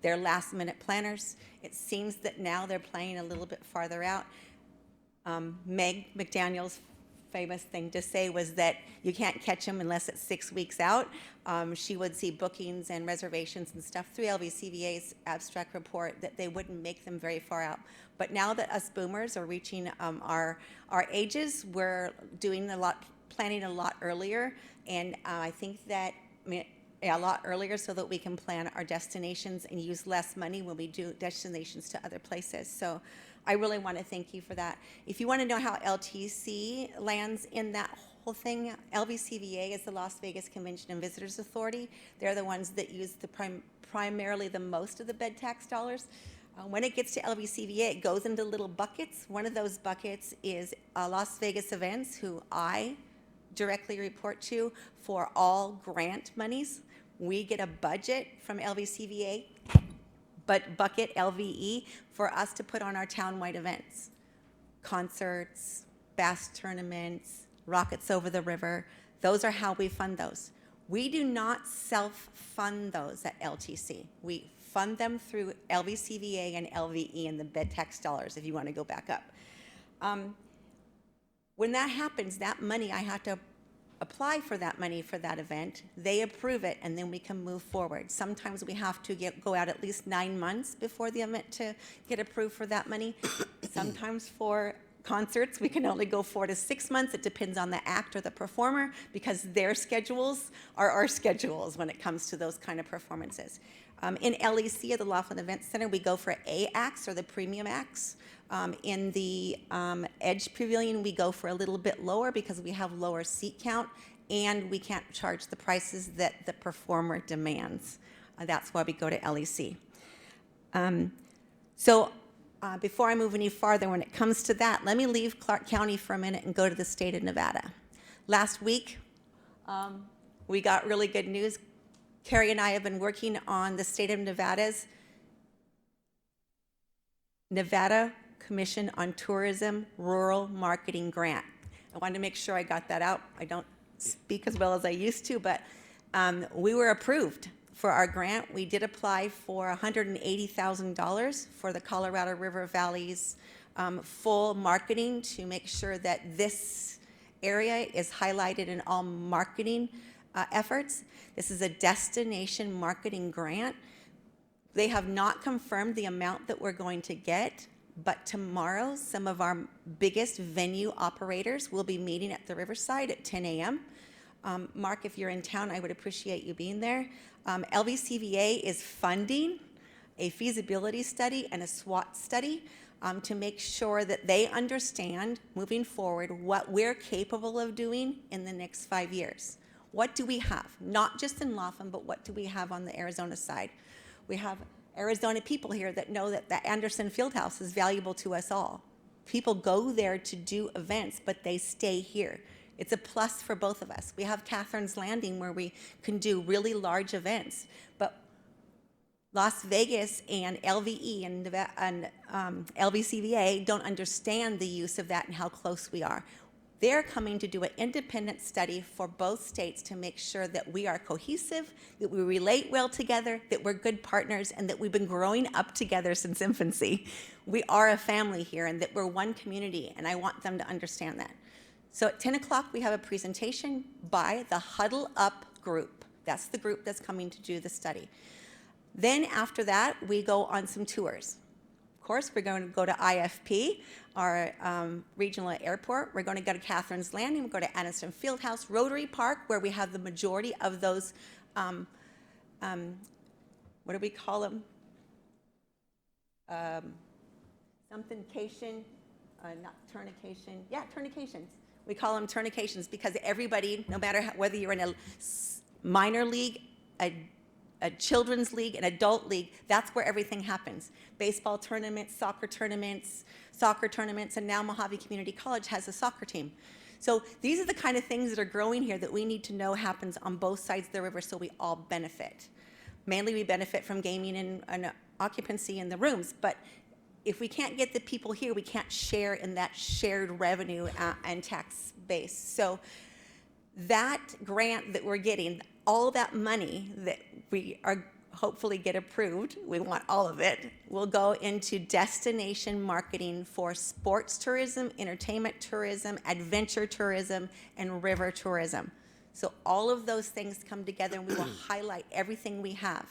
They're last-minute planners. It seems that now they're planning a little bit farther out. Meg McDaniel's famous thing to say was that you can't catch them unless it's 6 weeks out. She would see bookings and reservations and stuff through LVCVA's abstract report that they wouldn't make them very far out. But now that us boomers are reaching our ages, we're planning a lot earlier, and I think that a lot earlier so that we can plan our destinations and use less money when we do destinations to other places. So I really want to thank you for that. If you want to know how LTC lands in that whole thing. LVCVA is the Las Vegas Convention and Visitors Authority. They're the ones that use the primarily the most of the bed tax dollars. When it gets to LVCVA, it goes into little buckets. One of those buckets is Las Vegas Events, who I directly report to for all grant monies. We get a budget from LVCVA, but bucket LVE for us to put on our townwide events. Concerts, bass tournaments, rockets over the river. Those are how we fund those. We do not self-fund those at LTC. We fund them through LVCVA and LVE and the bed tax dollars, if you want to go back up. When that happens, that money, I have to apply for that money for that event. They approve it, and then we can move forward. Sometimes we have to go out at least 9 months before the event to get approved for that money. Sometimes for concerts, we can only go 4 to 6 months. It depends on the act or the performer, because their schedules are our schedules when it comes to those kind of performances. In LEC, at the Laughlin Event Center, we go for A acts, or the premium acts. In the Edge Pavilion, we go for a little bit lower because we have lower seat count, and we can't charge the prices that the performer demands. That's why we go to LEC. Before I move any farther, when it comes to that, let me leave Clark County for a minute and go to the state of Nevada. Last week, we got really good news. Carrie and I have been working on the state of Nevada's Nevada Commission on Tourism Rural Marketing Grant. I wanted to make sure I got that out. I don't speak as well as I used to, but we were approved for our grant. We did apply for $180,000 for the Colorado River Valley's full marketing to make sure that this area is highlighted in all marketing efforts. This is a destination marketing grant. They have not confirmed the amount that we're going to get, but tomorrow some of our biggest venue operators will be meeting at the Riverside at 10 a.m. Mark, if you're in town, I would appreciate you being there. LVCVA is funding a feasibility study and a SWOT study to make sure that they understand moving forward what we're capable of doing in the next 5 years. What do we have? Not just in Laughlin, but what do we have on the Arizona side? We have Arizona people here that know that the Anderson Fieldhouse is valuable to us all. People go there to do events, but they stay here. It's a plus for both of us. We have Catherine's Landing where we can do really large events, but Las Vegas and LVE and LVCVA don't understand the use of that and how close we are. They're coming to do an independent study for both states to make sure that we are cohesive, that we relate well together, that we're good partners, and that we've been growing up together since infancy. We are a family here, and that we're one community, and I want them to understand that. So at 10 o'clock, we have a presentation by the Huddle Up group. That's the group that's coming to do the study. Then after that, we go on some tours. Of course, we're going to go to IFP, our regional airport. We're going to go to Catherine's Landing. We'll go to Aniston Fieldhouse, Rotary Park, where we have the majority of those, what do we call them? Somethingcation, not tournication. Yeah, tournications. We call them tournications because everybody, no matter whether you're in a minor league, a children's league, an adult league, that's where everything happens. Baseball tournaments, soccer tournaments, and now Mojave Community College has a soccer team. So these are the kind of things that are growing here that we need to know happens on both sides of the river so we all benefit. Mainly we benefit from gaming and occupancy in the rooms, but if we can't get the people here, we can't share in that shared revenue and tax base. So that grant that we're getting, all that money that we are hopefully get approved, we want all of it, will go into destination marketing for sports tourism, entertainment tourism, adventure tourism, and river tourism. So all of those things come together and we will highlight everything we have.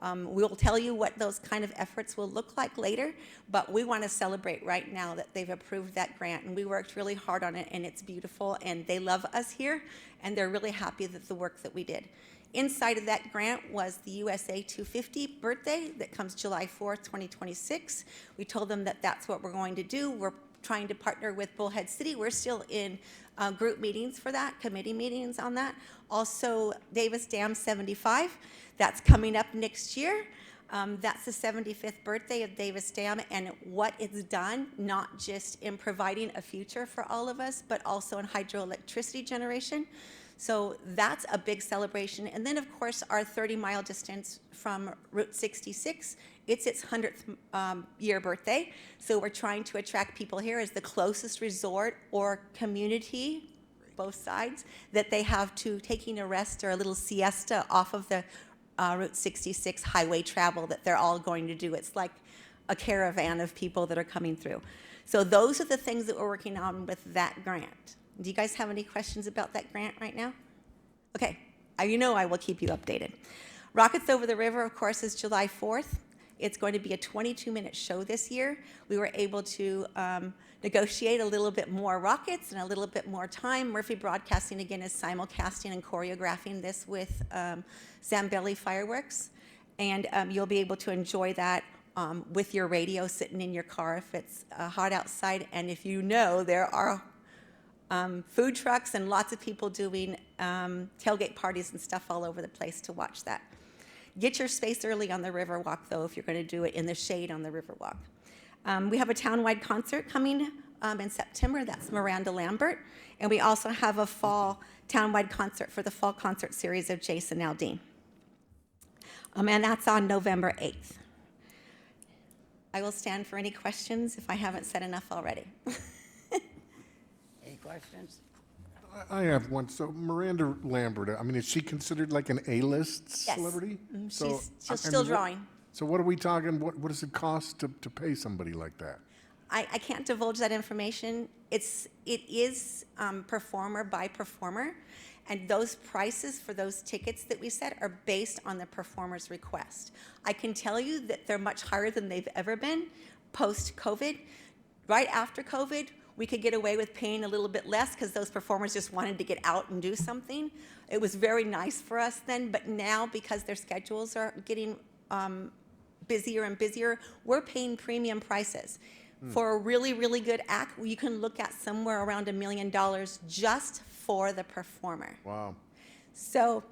We'll tell you what those kind of efforts will look like later, but we want to celebrate right now that they've approved that grant, and we worked really hard on it, and it's beautiful, and they love us here, and they're really happy that the work that we did. Inside of that grant was the USA 250 birthday that comes July 4th, 2026. We told them that that's what we're going to do. We're trying to partner with Bullhead City. We're still in group meetings for that, committee meetings on that. Also, Davis Dam 75, that's coming up next year. That's the 75th birthday of Davis Dam and what it's done, not just in providing a future for all of us, but also in hydroelectricity generation. So that's a big celebration. And then, of course, our 30-mile distance from Route 66, it's its 100th year birthday. So we're trying to attract people here as the closest resort or community, both sides, that they have to taking a rest or a little siesta off of the Route 66 highway travel that they're all going to do. It's like a caravan of people that are coming through. So those are the things that we're working on with that grant. Do you guys have any questions about that grant right now? Okay, you know I will keep you updated. Rockets Over the River, of course, is July 4th. It's going to be a 22-minute show this year. We were able to negotiate a little bit more rockets and a little bit more time. Murphy Broadcasting, again, is simulcasting and choreographing this with Zambelli Fireworks. And you'll be able to enjoy that with your radio sitting in your car if it's hot outside. And if you know, there are food trucks and lots of people doing tailgate parties and stuff all over the place to watch that. Get your space early on the Riverwalk, though, if you're going to do it in the shade on the Riverwalk. We have a townwide concert coming in September. That's Miranda Lambert. And we also have a fall townwide concert for the fall concert series of Jason Aldean. And that's on November 8th. I will stand for any questions if I haven't said enough already. Any questions? I have one. So Miranda Lambert, I mean, is she considered like an A-list Yes. celebrity? She's I still mean, drawing. So what are we talking, what does it cost to pay somebody like that? I can't divulge that information. It is performer by performer, and those prices for those tickets that we set are based on the performer's request. I can tell you that they're much higher than they've ever been post-COVID. Right after COVID, we could get away with paying a little bit less because those performers just wanted to get out and do something. It was very nice for us then, but now because their schedules are getting busier and busier, we're paying premium prices. For a really, really good act, you can look at somewhere around $1 million just for the performer. Wow. So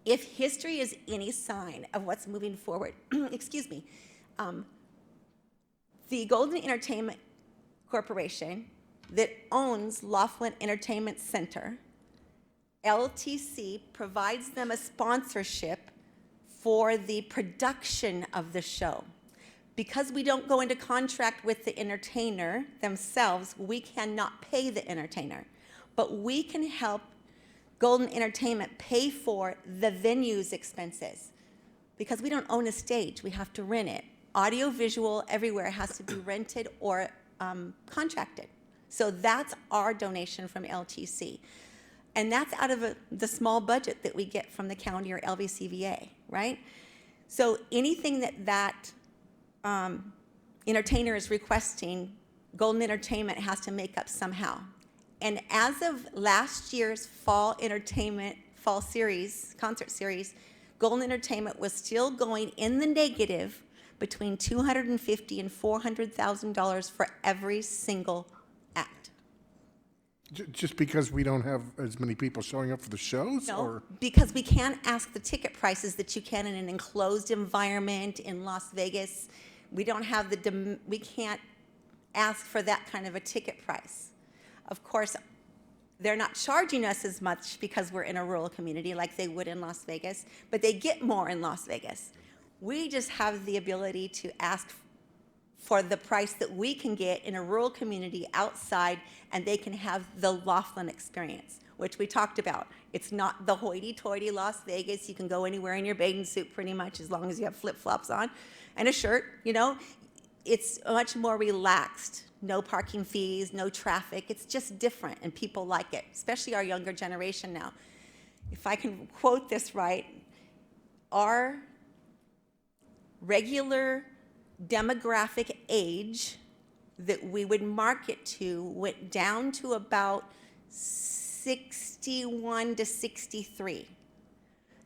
if history is any sign of what's moving forward, excuse me, the Golden Entertainment Corporation that owns Laughlin Entertainment Center, LTC, provides them a sponsorship for the production of the show. Because we don't go into contract with the entertainer themselves, we cannot pay the entertainer. But we can help Golden Entertainment pay for the venue's expenses. Because we don't own a stage, we have to rent it. Audio, visual, everywhere has to be rented or contracted. So that's our donation from LTC. And that's out of the small budget that we get from the county or LVCVA, right? So anything that entertainer is requesting, Golden Entertainment has to make up somehow. And as of last year's fall series, concert series, Golden Entertainment was still going in the negative between $250,000 and $400,000 for every single act. Just because we don't have as many people showing up for the shows? No, Or? because we can't ask the ticket prices that you can in an enclosed environment in Las Vegas. We don't have we can't ask for that kind of a ticket price. Of course, they're not charging us as much because we're in a rural community like they would in Las Vegas, but they get more in Las Vegas. We just have the ability to ask for the price that we can get in a rural community outside, and they can have the Laughlin experience, which we talked about. It's not the hoity-toity Las Vegas. You can go anywhere in your bathing suit pretty much as long as you have flip-flops on and a shirt, you know. It's much more relaxed. No parking fees, no traffic. It's just different, and people like it, especially our younger generation now. If I can quote this right, our regular demographic age that we would market to went down to about 61 to 63.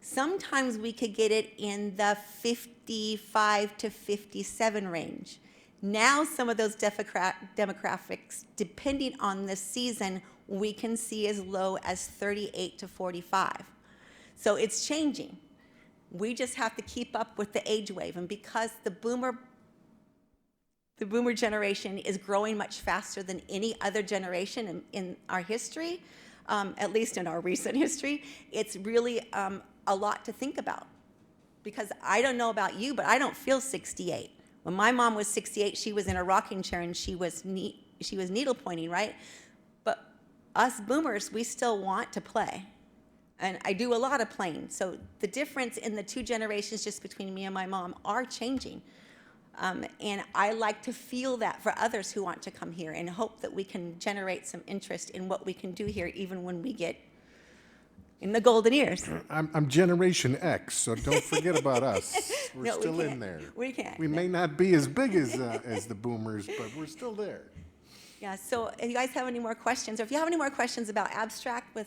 Sometimes we could get it in the 55 to 57 range. Now some of those demographics, depending on the season, we can see as low as 38 to 45. So it's changing. We just have to keep up with the age wave. And because the boomer generation is growing much faster than any other generation in our history, at least in our recent history, it's really a lot to think about. Because I don't know about you, but I don't feel 68. When my mom was 68, she was in a rocking chair and she was needle pointing, right? But us boomers, we still want to play. And I do a lot of playing. So the difference in the two generations just between me and my mom are changing. And I like to feel that for others who want to come here and hope that we can generate some interest in what we can do here even when we get in the golden years. I'm Generation X, so don't forget about us. We're No, we still in can't. there. We can't. We may not be as big as the boomers, but we're still there. Yeah, so if you guys have any more questions, or if you have any more questions about abstract,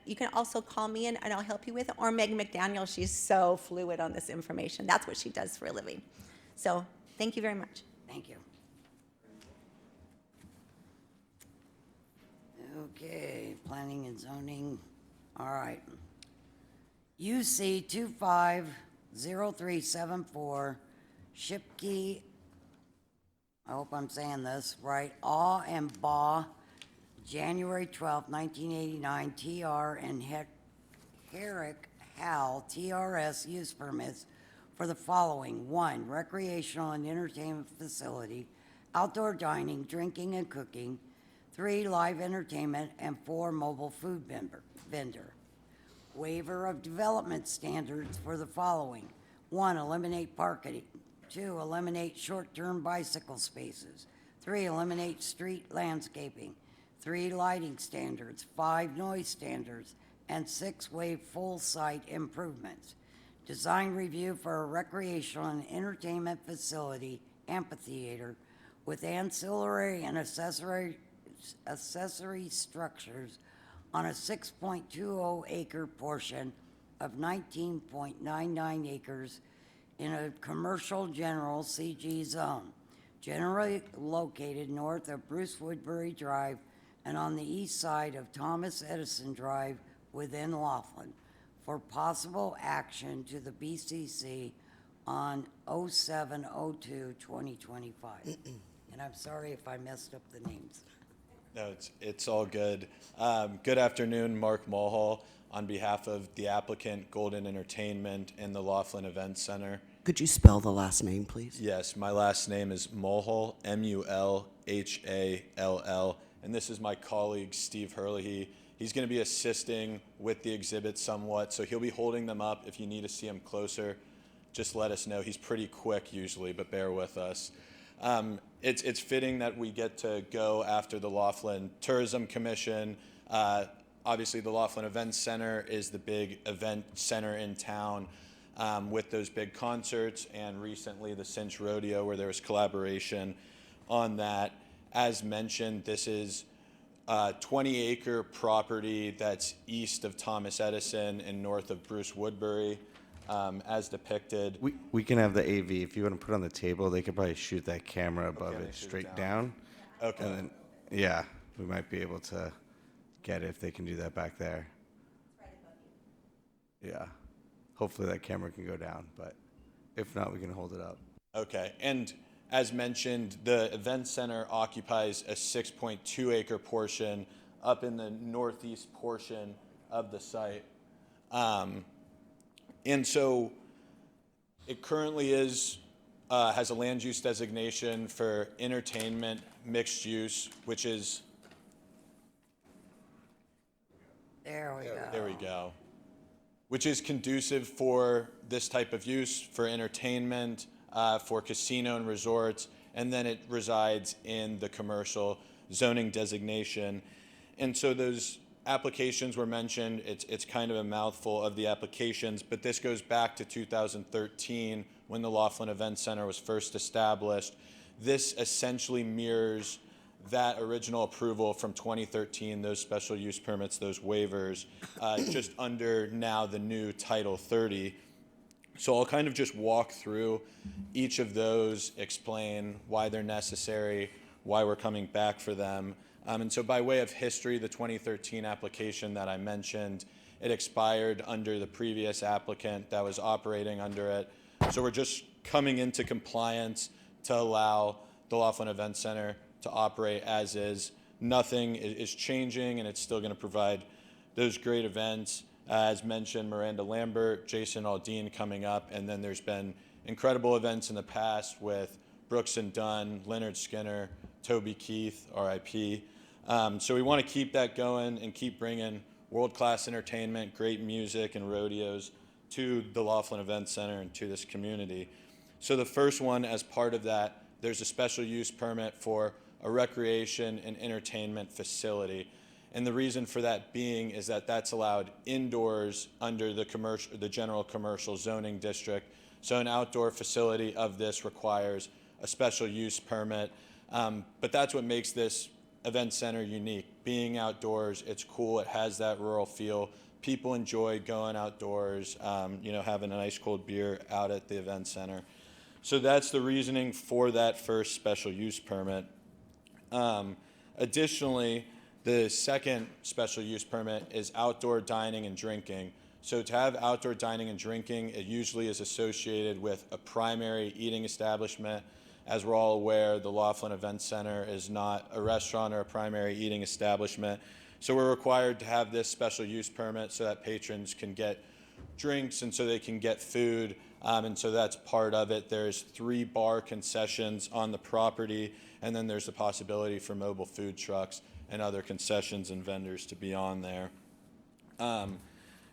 you can also call me and I'll help you with it, or Meg McDaniel. She's so fluid on this information. That's what she does for a living. So thank you very much. Thank you. Okay, planning and zoning. All right. UC 250374, Shipkey, I hope I'm saying this right, Aw and Baw, January 12, 1989, TR and Herrick Hal, TRS use permits for the following. 1, recreational and entertainment facility, outdoor dining, drinking and cooking. 3, live entertainment, and 4, mobile food vendor. Waiver of development standards for the following. 1, eliminate parking. 2, eliminate short-term bicycle spaces. 3, eliminate street landscaping. 3, lighting standards. 5, noise standards. And 6, waive full site improvements. Design review for a recreational and entertainment facility, amphitheater, with ancillary and accessory structures on a 6.20 acre portion of 19.99 acres in a commercial general CG zone, generally located north of Bruce Woodbury Drive and on the east side of Thomas Edison Drive within Laughlin, for possible action to the BCC on 07/02/2025. And I'm sorry if I messed up the names. No, it's all good. Good afternoon, Mark Mulhall, on behalf of the applicant, Golden Entertainment, and the Laughlin Event Center. Could you spell the last name, please? Yes, my last name is Mulhall, Mulhall, and this is my colleague, Steve Hurley. He's going to be assisting with the exhibit somewhat, so he'll be holding them up. If you need to see him closer, just let us know. He's pretty quick usually, but bear with us. It's fitting that we get to go after the Laughlin Tourism Commission. Obviously, the Laughlin Event Center is the big event center in town with those big concerts, and recently the Cinch Rodeo, where there was collaboration on that. As mentioned, this is a 20-acre property that's east of Thomas Edison and north of Bruce Woodbury, as depicted. We can have the AV. If you want to put it on the table, they could probably shoot that camera above it straight down. Okay. And then, yeah, we might be able to get it if they can do that back there. Yeah. Hopefully that camera can go down, but if not, we can hold it up. Okay. And as mentioned, the event center occupies a 6.2 acre portion up in the northeast portion of the site. And so it currently has a land use designation for entertainment mixed use, which is, There we go. there we go, which is conducive for this type of use, for entertainment, for casino and resorts, and then it resides in the commercial zoning designation. And so those applications were mentioned. It's kind of a mouthful of the applications, but this goes back to 2013 when the Laughlin Event Center was first established. This essentially mirrors that original approval from 2013, those special use permits, those waivers, just under now the new Title 30. So I'll kind of just walk through each of those, explain why they're necessary, why we're coming back for them. And so by way of history, the 2013 application that I mentioned, it expired under the previous applicant that was operating under it. So we're just coming into compliance to allow the Laughlin Event Center to operate as is. Nothing is changing, and it's still going to provide those great events. As mentioned, Miranda Lambert, Jason Aldean coming up, and then there's been incredible events in the past with Brooks and Dunn, Leonard Skinner, Toby Keith, RIP. So we want to keep that going and keep bringing world-class entertainment, great music, and rodeos to the Laughlin Event Center and to this community. So the first one, as part of that, there's a special use permit for a recreation and entertainment facility. And the reason for that being is that that's allowed indoors under the general commercial zoning district. So an outdoor facility of this requires a special use permit. But that's what makes this event center unique. Being outdoors, it's cool, it has that rural feel. People enjoy going outdoors, having a nice cold beer out at the event center. So that's the reasoning for that first special use permit. Additionally, the second special use permit is outdoor dining and drinking. So to have outdoor dining and drinking, it usually is associated with a primary eating establishment. As we're all aware, the Laughlin Event Center is not a restaurant or a primary eating establishment. So we're required to have this special use permit so that patrons can get drinks and so they can get food. And so that's part of it. There's 3 bar concessions on the property, and then there's the possibility for mobile food trucks and other concessions and vendors to be on there. And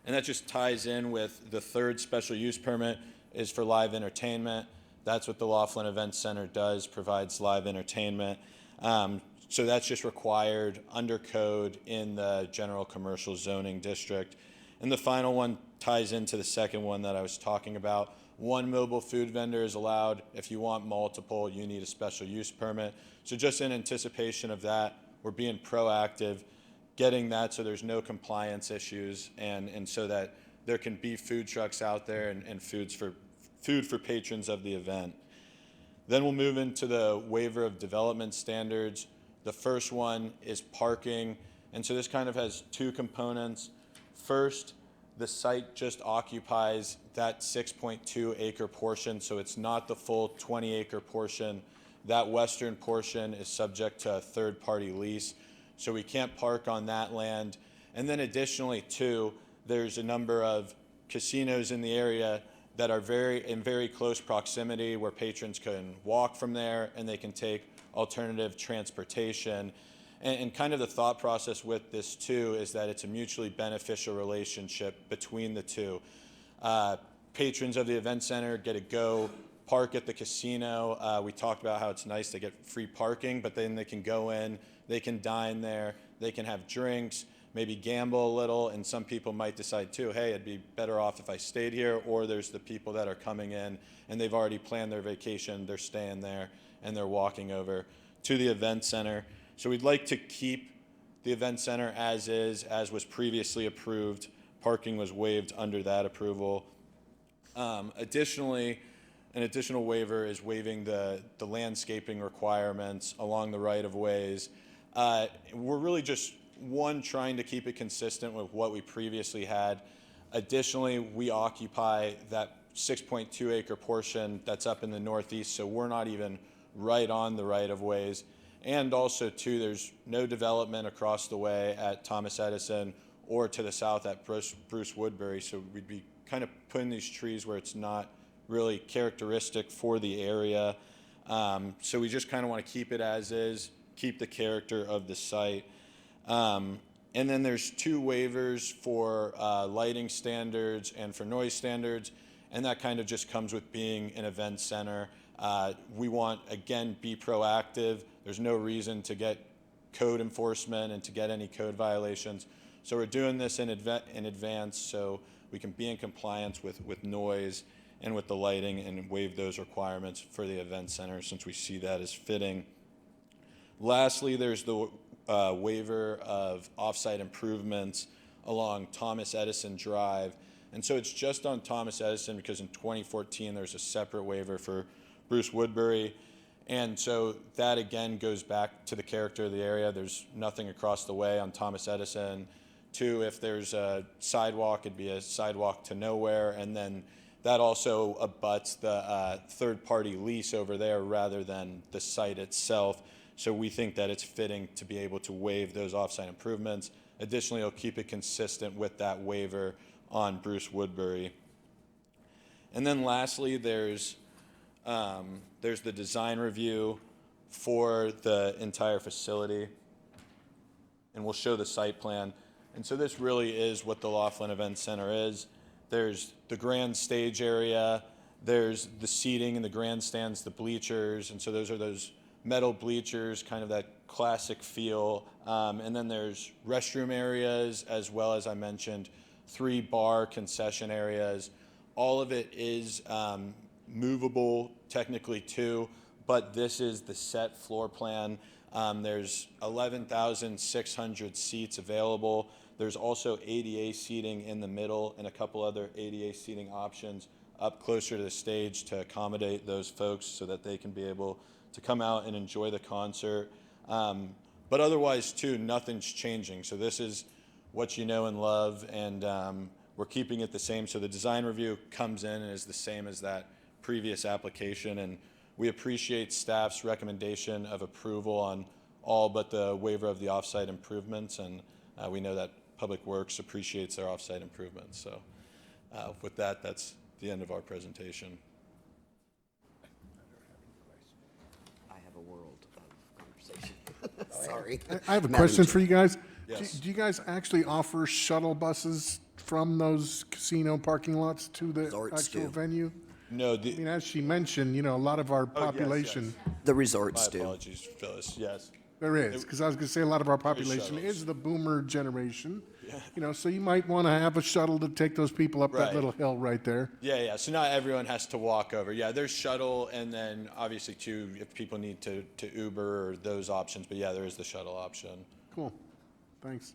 that just ties in with the third special use permit is for live entertainment. That's what the Laughlin Event Center does, provides live entertainment. So that's just required under code in the general commercial zoning district. And the final one ties into the second one that I was talking about. 1 mobile food vendor is allowed. If you want multiple, you need a special use permit. So just in anticipation of that, we're being proactive, getting that so there's no compliance issues and so that there can be food trucks out there and food for patrons of the event. Then we'll move into the waiver of development standards. The first one is parking. And so this kind of has 2 components. First, the site just occupies that 6.2 acre portion, so it's not the full 20 acre portion. That western portion is subject to a third-party lease, so we can't park on that land. And then additionally, too, there's a number of casinos in the area that are in very close proximity where patrons can walk from there and they can take alternative transportation. And kind of the thought process with this, too, is that it's a mutually beneficial relationship between the two. Patrons of the event center get to go park at the casino. We talked about how it's nice to get free parking, but then they can go in, they can dine there, they can have drinks, maybe gamble a little, and some people might decide too, hey, it'd be better off if I stayed here, or there's the people that are coming in and they've already planned their vacation, they're staying there, and they're walking over to the event center. So we'd like to keep the event center as is, as was previously approved. Parking was waived under that approval. Additionally, an additional waiver is waiving the landscaping requirements along the right-of-ways. We're really just, one, trying to keep it consistent with what we previously had. Additionally, we occupy that 6.2 acre portion that's up in the northeast, so we're not even right on the right-of-ways. And also, too, there's no development across the way at Thomas Edison or to the south at Bruce Woodbury, so we'd be kind of putting these trees where it's not really characteristic for the area. So we just kind of want to keep it as is, keep the character of the site. And then there's 2 waivers for lighting standards and for noise standards, and that kind of just comes with being an event center. We want, again, be proactive. There's no reason to get code enforcement and to get any code violations. So we're doing this in advance so we can be in compliance with noise and with the lighting and waive those requirements for the event center since we see that as fitting. Lastly, there's the waiver of off-site improvements along Thomas Edison Drive. And so it's just on Thomas Edison because in 2014 there's a separate waiver for Bruce Woodbury. And so that again goes back to the character of the area. There's nothing across the way on Thomas Edison. Two, if there's a sidewalk, it'd be a sidewalk to nowhere. And then that also abuts the third-party lease over there rather than the site itself. So we think that it's fitting to be able to waive those off-site improvements. Additionally, it'll keep it consistent with that waiver on Bruce Woodbury. And then lastly, there's the design review for the entire facility. And we'll show the site plan. And so this really is what the Laughlin Event Center is. There's the grand stage area, there's the seating and the grandstands, the bleachers, and so those are those metal bleachers, kind of that classic feel. And then there's restroom areas, as well as I mentioned, 3 bar concession areas. All of it is movable technically too, but this is the set floor plan. There's 11,600 seats available. There's also ADA seating in the middle and a couple other ADA seating options up closer to the stage to accommodate those folks so that they can be able to come out and enjoy the concert. But otherwise too, nothing's changing. So this is what you know and love, and we're keeping it the same. So the design review comes in and is the same as that previous application, and we appreciate staff's recommendation of approval on all but the waiver of the offsite improvements, and we know that Public Works appreciates their offsite improvements. So with that, that's the end of our presentation. I have a world of conversation. Sorry. I have a question for you guys. Yes. Do you guys actually offer shuttle buses from those casino parking lots to the Resorts actual do. venue? No, I mean, as she mentioned, a lot of our population, The My resorts do. apologies, Phyllis. Yes. there is, because I was going to say a lot of our population shuttles. is the boomer generation. So you might want to have a shuttle to take those people up that Right. little hill right there. Yeah. So not everyone has to walk over. Yeah, there's shuttle, and then obviously too, if people need to Uber or those options. But yeah, there is the shuttle option. Cool. Thanks.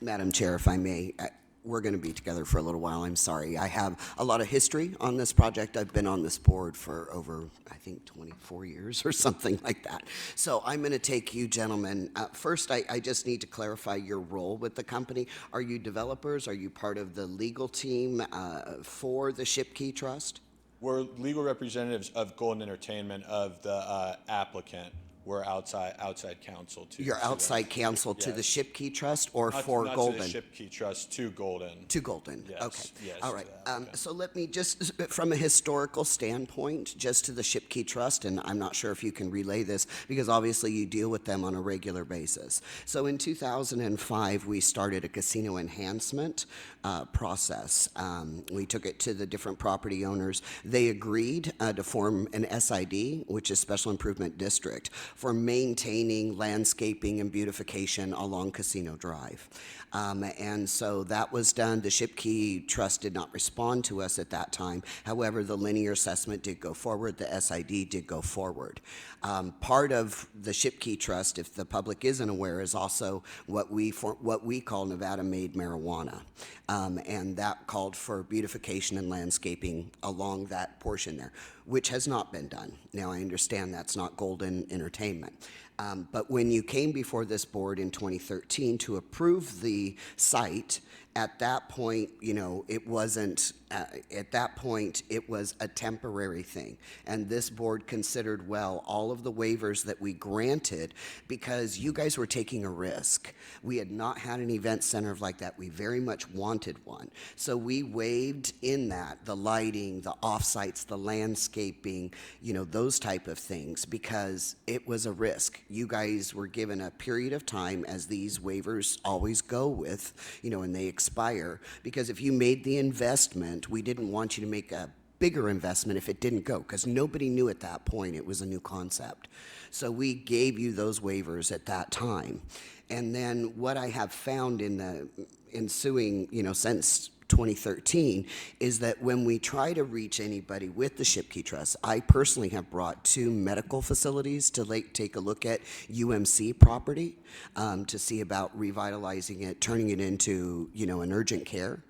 Madam Chair, if I may, we're going to be together for a little while. I'm sorry. I have a lot of history on this project. I've been on this board for over, I think, 24 years or something like that. So I'm going to take you gentlemen. First, I just need to clarify your role with the company. Are you developers? Are you part of the legal team for the Shipkey Trust? We're legal representatives of Golden Entertainment, of the applicant. We're outside counsel to. You're outside counsel to the Yes. Shipkey Trust or Not for not Golden? to the Shipkey Trust, to Golden. To Golden, Yes, okay. yes, All to right, the applicant. so let me just, from a historical standpoint, just to the Shipkey Trust, and I'm not sure if you can relay this, because obviously you deal with them on a regular basis. So in 2005, we started a casino enhancement process. We took it to the different property owners. They agreed to form an SID, which is Special Improvement District, for maintaining landscaping and beautification along Casino Drive. And so that was done. The Shipkey Trust did not respond to us at that time. However, the linear assessment did go forward. The SID did go forward. Part of the Shipkey Trust, if the public isn't aware, is also what we call Nevada-made marijuana. And that called for beautification and landscaping along that portion there, which has not been done. Now, I understand that's not Golden Entertainment. But when you came before this board in 2013 to approve the site, at that point, it wasn't, at that point, it was a temporary thing. And this board considered well all of the waivers that we granted because you guys were taking a risk. We had not had an event center like that. We very much wanted one. So we waived in that the lighting, the off-sites, the landscaping, those type of things because it was a risk. You guys were given a period of time, as these waivers always go with, and they expire, because if you made the investment, we didn't want you to make a bigger investment if it didn't go, because nobody knew at that point it was a new concept. So we gave you those waivers at that time. And then what I have found in the ensuing, since 2013, is that when we try to reach anybody with the Shipkey Trust, I personally have brought 2 medical facilities to take a look at UMC property to see about revitalizing it, turning it into, an urgent care.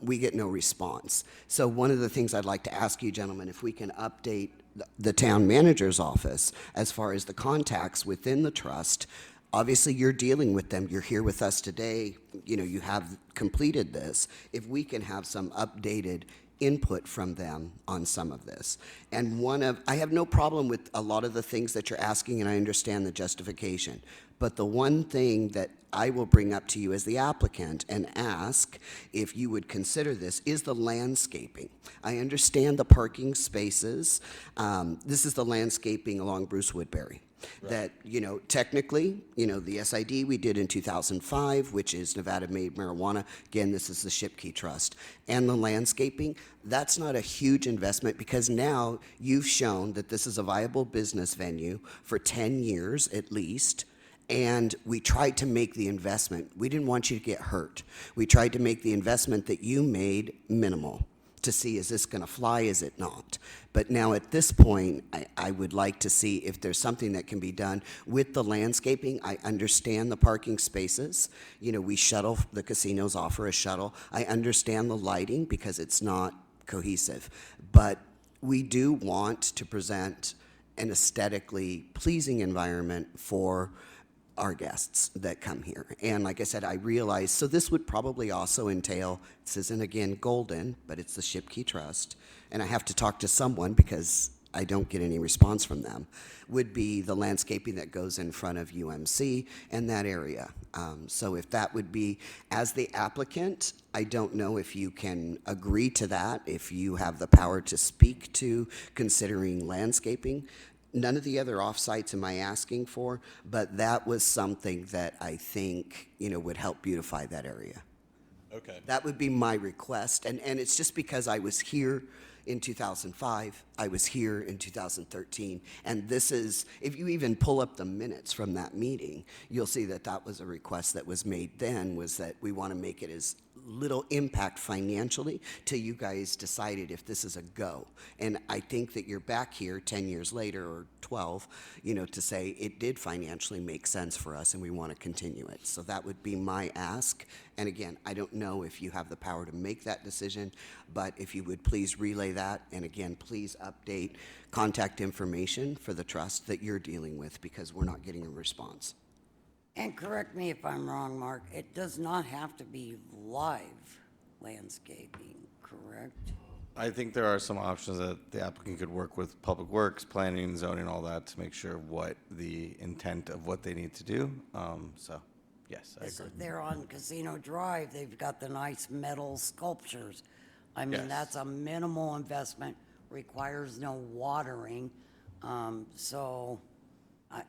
We get no response. So one of the things I'd like to ask you, gentlemen, if we can update the town manager's office as far as the contacts within the trust. Obviously, you're dealing with them. You're here with us today. You have completed this. If we can have some updated input from them on some of this. And I have no problem with a lot of the things that you're asking, and I understand the justification. But the one thing that I will bring up to you as the applicant and ask if you would consider this is the landscaping. I understand the parking spaces. This is the landscaping along Bruce Woodbury. Right. That, technically, the SID we did in 2005, which is Nevada-made marijuana. Again, this is the Shipkey Trust. And the landscaping, that's not a huge investment because now you've shown that this is a viable business venue for 10 years at least. And we tried to make the investment. We didn't want you to get hurt. We tried to make the investment that you made minimal to see, is this going to fly, is it not? But now at this point, I would like to see if there's something that can be done with the landscaping. I understand the parking spaces. We shuttle, the casinos offer a shuttle. I understand the lighting because it's not cohesive. But we do want to present an aesthetically pleasing environment for our guests that come here. And like I said, I realize, so this would probably also entail, this isn't again Golden, but it's the Shipkey Trust, and I have to talk to someone because I don't get any response from them, would be the landscaping that goes in front of UMC and that area. So if that would be, as the applicant, I don't know if you can agree to that, if you have the power to speak to considering landscaping. None of the other offsites am I asking for, but that was something that I think, would help beautify that area. Okay. That would be my request, and it's just because I was here in 2005, I was here in 2013, and this is, if you even pull up the minutes from that meeting, you'll see that that was a request that was made then, was that we want to make it as little impact financially till you guys decided if this is a go. And I think that you're back here 10 years later or 12, to say it did financially make sense for us and we want to continue it. So that would be my ask. And again, I don't know if you have the power to make that decision, but if you would please relay that. And again, please update contact information for the trust that you're dealing with because we're not getting a response. And correct me if I'm wrong, Mark, it does not have to be live landscaping, correct? I think there are some options that the applicant could work with Public Works, planning, zoning, all that to make sure what the intent of what they need to do. So, yes, I agree. They're on Casino Drive. They've got the nice metal sculptures. I mean, Yes. that's a minimal investment, requires no watering. So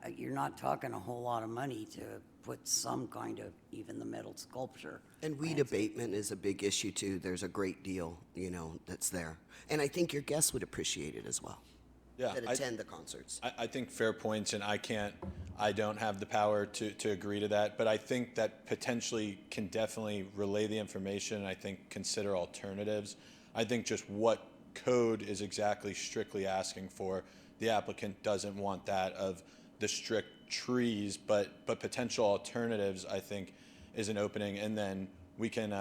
you're not talking a whole lot of money to put some kind of, even the metal sculpture. And weed abatement is a big issue too. There's a great deal, that's there. And I think your guests would appreciate it as well. Yeah, That attend the concerts. I think fair points, and I don't have the power to agree to that, but I think that potentially can definitely relay the information, and I think consider alternatives. I think just what code is exactly strictly asking for, the applicant doesn't want that of the strict trees, but potential alternatives, I think, is an opening, and then we can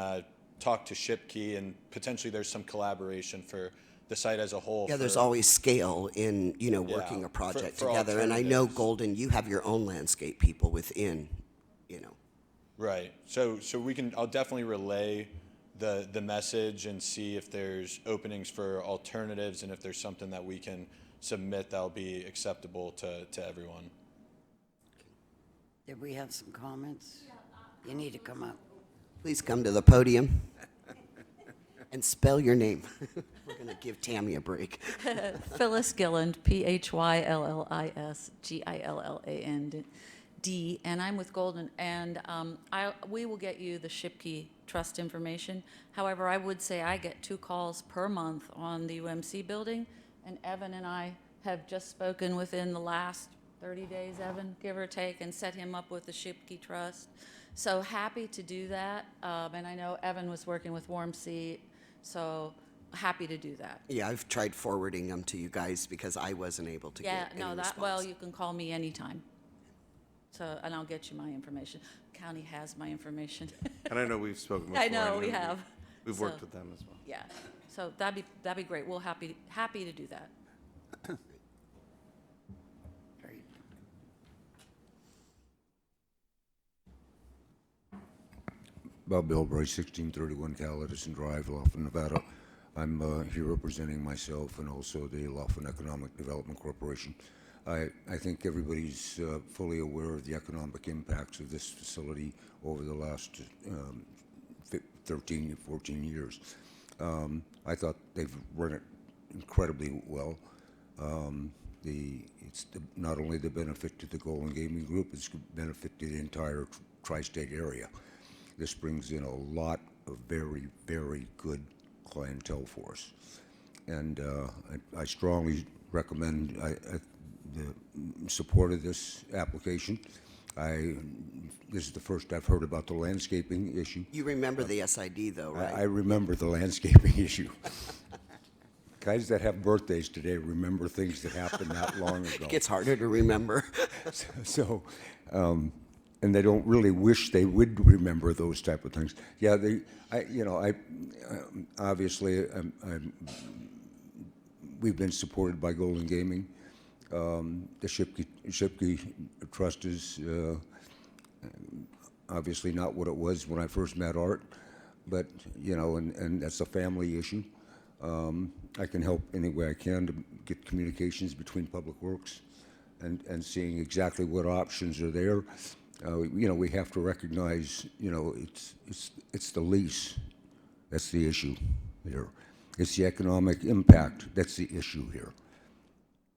talk to Shipkey, and potentially there's some collaboration for the site as a whole. Yeah, there's always scale in, working a project for together. And I know, alternatives. Golden, you have your own landscape people within, Right. So I'll definitely relay the message and see if there's openings for alternatives and if there's something that we can submit that'll be acceptable to everyone. Did we have some comments? You need to come up. Please come to the podium and spell your name. We're going to give Tammy a break. Phyllis Gilland, PhyllisGillandD, and I'm with Golden, and we will get you the Shipkey Trust information. However, I would say I get 2 calls per month on the UMC building, and Evan and I have just spoken within the last 30 days, Evan, give or take, and set him up with the Shipkey Trust. So happy to do that. And I know Evan was working with Warm Seat, so happy to do that. Yeah, I've tried forwarding them to you guys because I wasn't able to Yeah, get no, any that, response. well, you can call me anytime. So, and I'll get you my information. County has my information. And I know we've spoken before. I know, we have. We've So, worked with them as well. Yeah, so that'd be great. We'll happy to do that. Bob Bilbray, 1631 Cal Edison Drive, Laughlin, Nevada. I'm here representing myself and also the Laughlin Economic Development Corporation. I think everybody's fully aware of the economic impacts of this facility over the last 13, 14 years. I thought they've run it incredibly well. It's not only the benefit to the Golden Gaming Group, it's a benefit to the entire tri-state area. This brings in a lot of very, very good clientele for us. And I strongly recommend the support of this application. This is the first I've heard about the landscaping issue. You remember the SID though, right? I remember the landscaping issue. Guys that have birthdays today remember things that happened that long ago. It gets harder to remember. So, and they don't really wish they would remember those type of things. Yeah, obviously, we've been supported by Golden Gaming. The Shipke Trust is obviously not what it was when I first met Art, but, and that's a family issue. I can help any way I can to get communications between Public Works and seeing exactly what options are there. We have to recognize, it's the lease that's the issue here. It's the economic impact that's the issue here.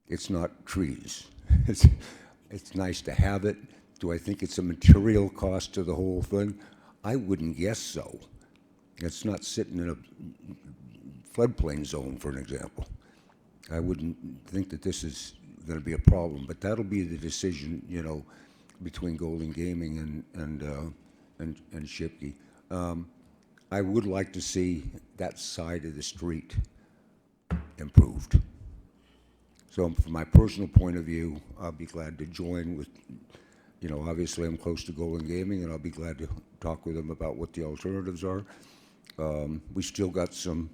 It's not trees. It's nice to have it. Do I think it's a material cost to the whole thing? I wouldn't guess so. It's not sitting in a floodplain zone, for an example. I wouldn't think that this is going to be a problem, but that'll be the decision, between Golden Gaming and Shipke. I would like to see that side of the street improved. So from my personal point of view, I'll be glad to join with, obviously I'm close to Golden Gaming, and I'll be glad to talk with them about what the alternatives are. We still got some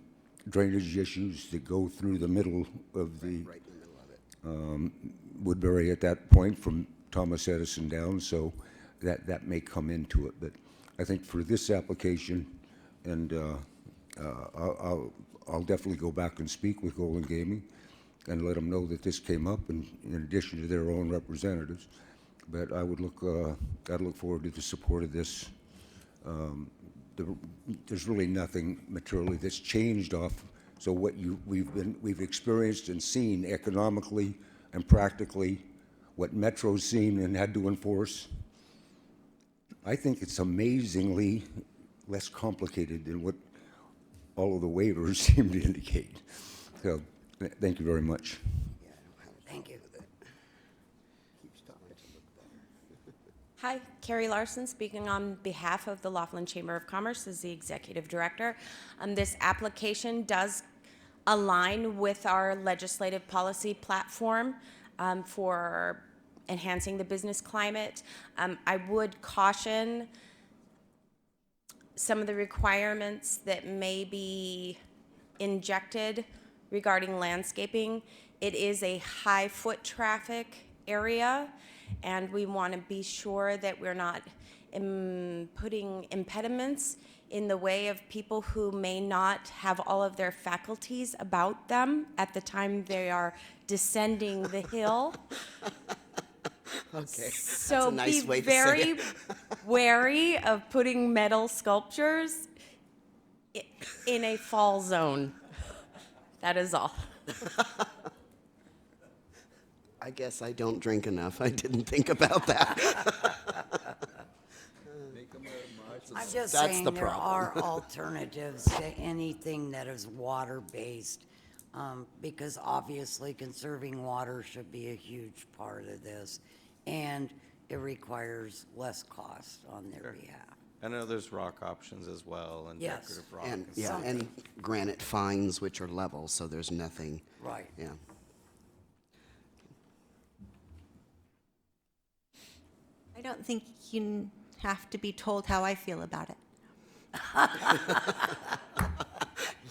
drainage issues that go through the middle of the Right in the middle of it. Woodbury at that point from Thomas Edison down, so that may come into it. But I think for this application, and I'll definitely go back and speak with Golden Gaming and let them know that this came up, in addition to their own representatives. But I would I'd look forward to the support of this. There's really nothing materially that's changed off. So what we've experienced and seen economically and practically, what Metro's seen and had to enforce, I think it's amazingly less complicated than what all of the waivers seem to indicate. So, thank you very much. Thank you. Hi, Carrie Larson speaking on behalf of the Laughlin Chamber of Commerce as the Executive Director. This application does align with our legislative policy platform for enhancing the business climate. I would caution some of the requirements that may be injected regarding landscaping. It is a high foot traffic area, and we want to be sure that we're not putting impediments in the way of people who may not have all of their faculties about them at the time they are descending the hill. Okay, So that's a nice be way to say very it. wary of putting metal sculptures in a fall zone. That is all. I guess I don't drink enough. I didn't think about that. I'm just That's saying the there problem. are alternatives to anything that is water-based, because obviously conserving water should be a huge part of this. And it requires less cost on their behalf. I know there's rock options as well and Yes. decorative rock. And, and yeah, stuff. and granite fines, which are level, so there's nothing. Right. Yeah. I don't think you have to be told how I feel about it.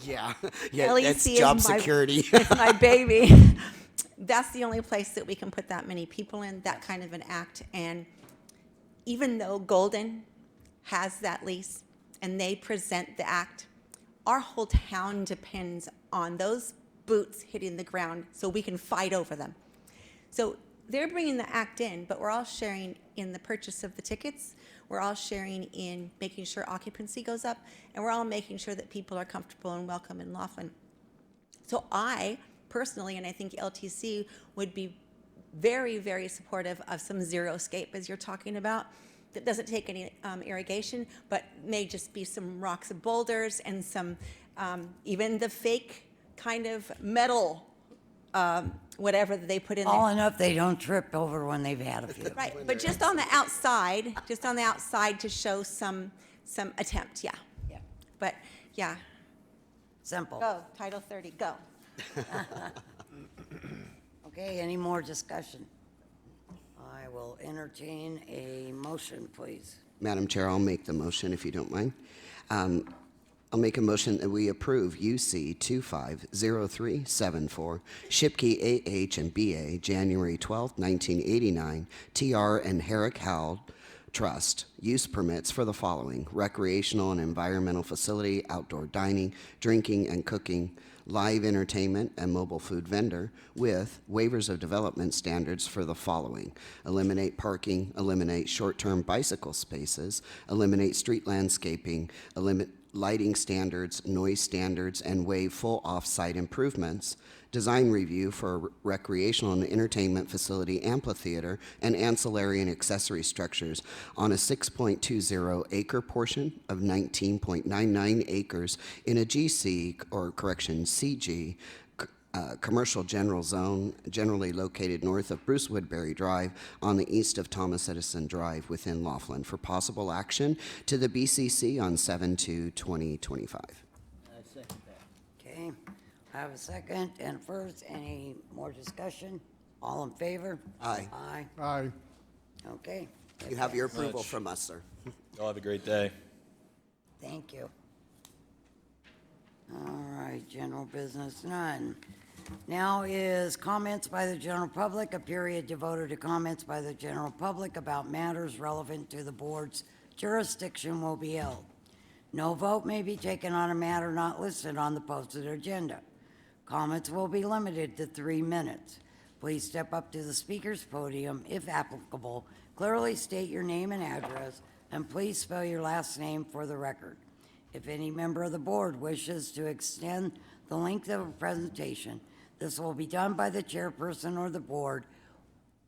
Yeah, yeah, LEC that's is job my- security. It's my baby. That's the only place that we can put that many people in, that kind of an act. And even though Golden has that lease and they present the act, our whole town depends on those boots hitting the ground so we can fight over them. So they're bringing the act in, but we're all sharing in the purchase of the tickets. We're all sharing in making sure occupancy goes up, and we're all making sure that people are comfortable and welcome in Laughlin. So I personally, and I think LTC would be very, very supportive of some zero-scape, as you're talking about, that doesn't take any irrigation, but may just be some rocks and boulders and some, even the fake kind of metal, whatever that they put in All there. enough they don't trip over when they've had a few. Right, but just on the outside, to show some attempt, yeah. Yeah. But, yeah, Simple. go, Title 30, go. Okay, any more discussion? I will entertain a motion, please. Madam Chair, I'll make the motion if you don't mind. I'll make a motion that we approve UC 250374, Shipkey AH and BA, January 12, 1989, TR and Herrick Howell Trust, use permits for the following: recreational and environmental facility, outdoor dining, drinking and cooking, live entertainment, and mobile food vendor, with waivers of development standards for the following: eliminate parking, eliminate short-term bicycle spaces, eliminate street landscaping, eliminate lighting standards, noise standards, and waive full off-site improvements, design review for a recreational and entertainment facility, amphitheater, and ancillary and accessory structures on a 6.20 acre portion of 19.99 acres in a GC, or correction, CG, commercial general zone, generally located north of Bruce Woodbury Drive on the east of Thomas Edison Drive within Laughlin, for possible action to the BCC on 7/2/2025. I second that. Okay, I have a second and a first. Any more discussion? All in favor? Aye. Aye. Aye. Okay. You have your approval from us, sir. Y'all have a great day. Thank you. All right, general business, none. Now is comments by the general public, a period devoted to comments by the general public about matters relevant to the board's jurisdiction will be held. No vote may be taken on a matter not listed on the posted agenda. Comments will be limited to 3 minutes. Please step up to the speaker's podium if applicable. Clearly state your name and address, and please spell your last name for the record. If any member of the board wishes to extend the length of a presentation, this will be done by the chairperson or the board,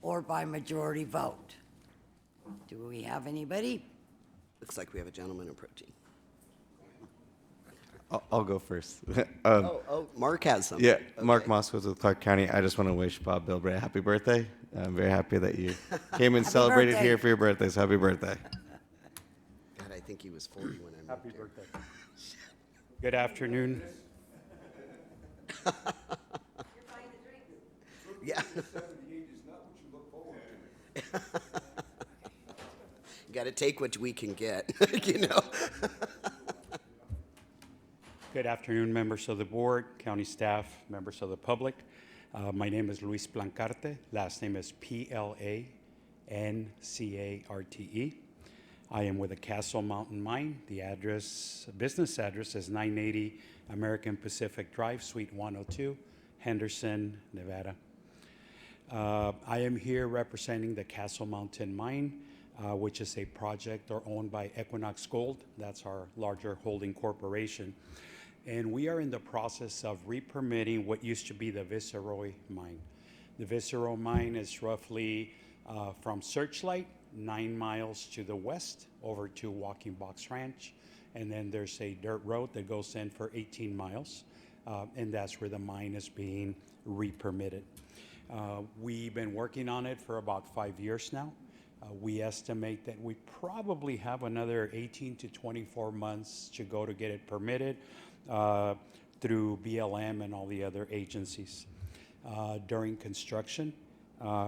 or by majority vote. Do we have anybody? Looks like we have a gentleman approaching. I'll go first. Mark has some. Yeah, Mark Okay. Moskowitz with Clark County. I just want to wish Bob Bilbray a happy birthday. I'm very happy that you came and celebrated birthday. here for your birthday, so happy birthday. God, I think he was 40 when I moved here. Good afternoon. Yeah. You got to take what we can get, you know. Good afternoon, members of the board, county staff, members of the public. My name is Luis Blancarte. Last name is Plancarte. I am with the Castle Mountain Mine. The address, business address is 980 American Pacific Drive, Suite 102, Henderson, Nevada. I am here representing the Castle Mountain Mine, which is a project owned by Equinox Gold. That's our larger holding corporation. And we are in the process of re-permitting what used to be the Viceroy mine. The Viceroy mine is roughly from Searchlight, 9 miles to the west over to Walking Box Ranch. And then there's a dirt road that goes in for 18 miles. And that's where the mine is being re-permitted. We've been working on it for about 5 years now. We estimate that we probably have another 18 to 24 months to go to get it permitted through BLM and all the other agencies. During construction,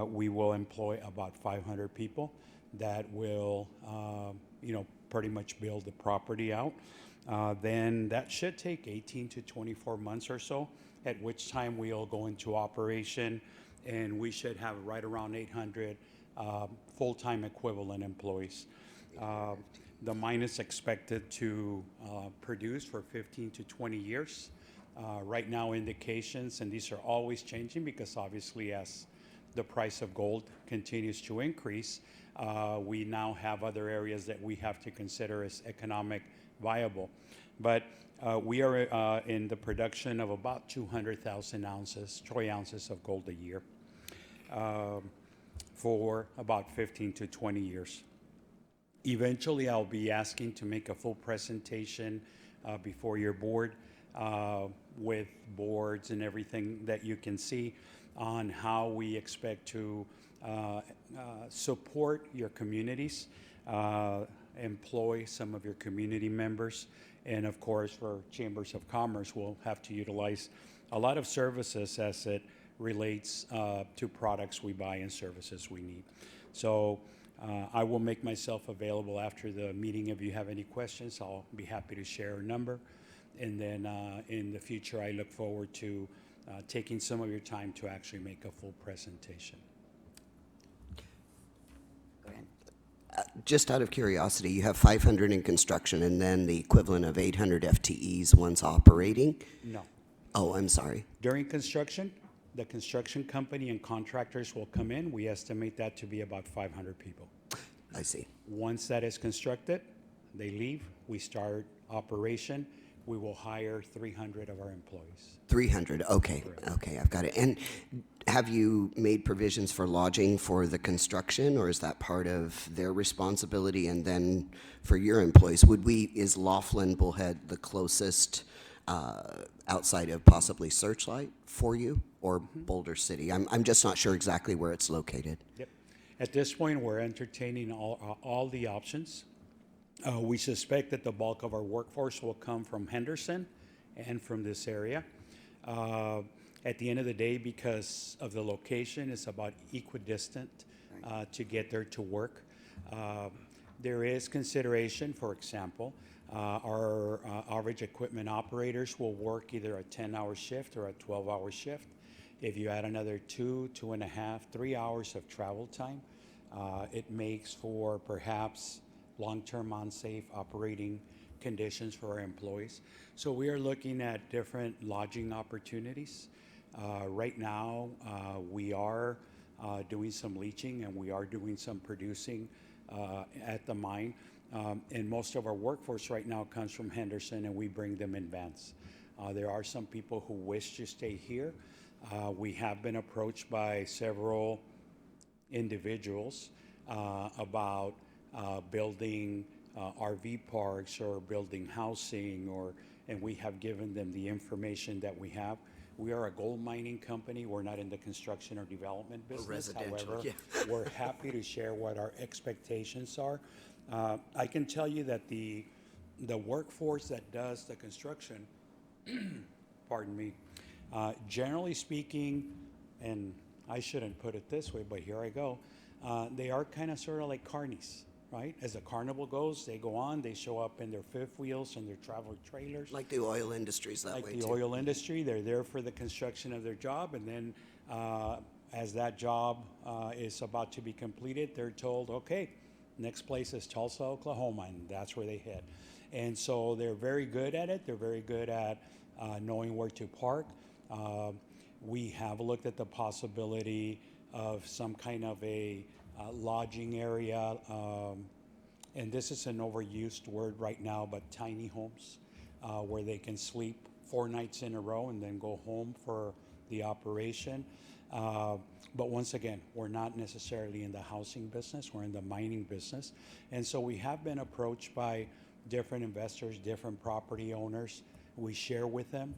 we will employ about 500 people that will, pretty much build the property out. Then that should take 18 to 24 months or so, at which time we'll go into operation, and we should have right around 800 full-time equivalent employees. The mine is expected to produce for 15 to 20 years. Right now, indications, and these are always changing because obviously as the price of gold continues to increase, we now have other areas that we have to consider as economic viable. But we are in the production of about 200,000 ounces, troy ounces of gold a year for about 15 to 20 years. Eventually, I'll be asking to make a full presentation before your board with boards and everything that you can see on how we expect to support your communities, employ some of your community members, and of course for chambers of commerce we'll have to utilize a lot of services as it relates to products we buy and services we need. So I will make myself available after the meeting. If you have any questions, I'll be happy to share a number. And then in the future, I look forward to taking some of your time to actually make a full presentation. Go ahead. Just out of curiosity, you have 500 in construction and then the equivalent of 800 FTEs once operating? No. Oh, I'm sorry. During construction, the construction company and contractors will come in. We estimate that to be about 500 people. I see. Once that is constructed, they leave. We start operation. We will hire 300 of our employees. 300, okay. Correct. Okay, I've got it. And have you made provisions for lodging for the construction, or is that part of their responsibility? And then for your employees, is Laughlin Bullhead the closest outside of possibly Searchlight for you, or Boulder City? I'm just not sure exactly where it's located. Yep. At this point, we're entertaining all the options. We suspect that the bulk of our workforce will come from Henderson and from this area. At the end of the day, because of the location, it's about equidistant to get there to work. There is consideration, for example, our average equipment operators will work either a 10-hour shift or a 12-hour shift. If you add another 2.5, 3 hours of travel time, it makes for perhaps long-term unsafe operating conditions for our employees. So we are looking at different lodging opportunities. Right now, we are doing some leaching and we are doing some producing at the mine. And most of our workforce right now comes from Henderson, and we bring them in vans. There are some people who wish to stay here. We have been approached by several individuals about building RV parks or building housing, and we have given them the information that we have. We are a gold mining company. We're not in the construction or development business. Residential, However, yeah. we're happy to share what our expectations are. I can tell you that the workforce that does the construction, pardon me, generally speaking, and I shouldn't put it this way, but here I go, they are kind of sort of like carnies, right? As the carnival goes, they go on, they show up in their fifth wheels and their travel trailers. Like the oil industry's that way Like too. the oil industry, they're there for the construction of their job, and then as that job is about to be completed, they're told, okay, next place is Tulsa, Oklahoma, and that's where they head. And so they're very good at it. They're very good at knowing where to park. We have looked at the possibility of some kind of a lodging area, and this is an overused word right now, but tiny homes where they can sleep 4 nights in a row and then go home for the operation. But once again, we're not necessarily in the housing business, we're in the mining business. And so we have been approached by different investors, different property owners. We share with them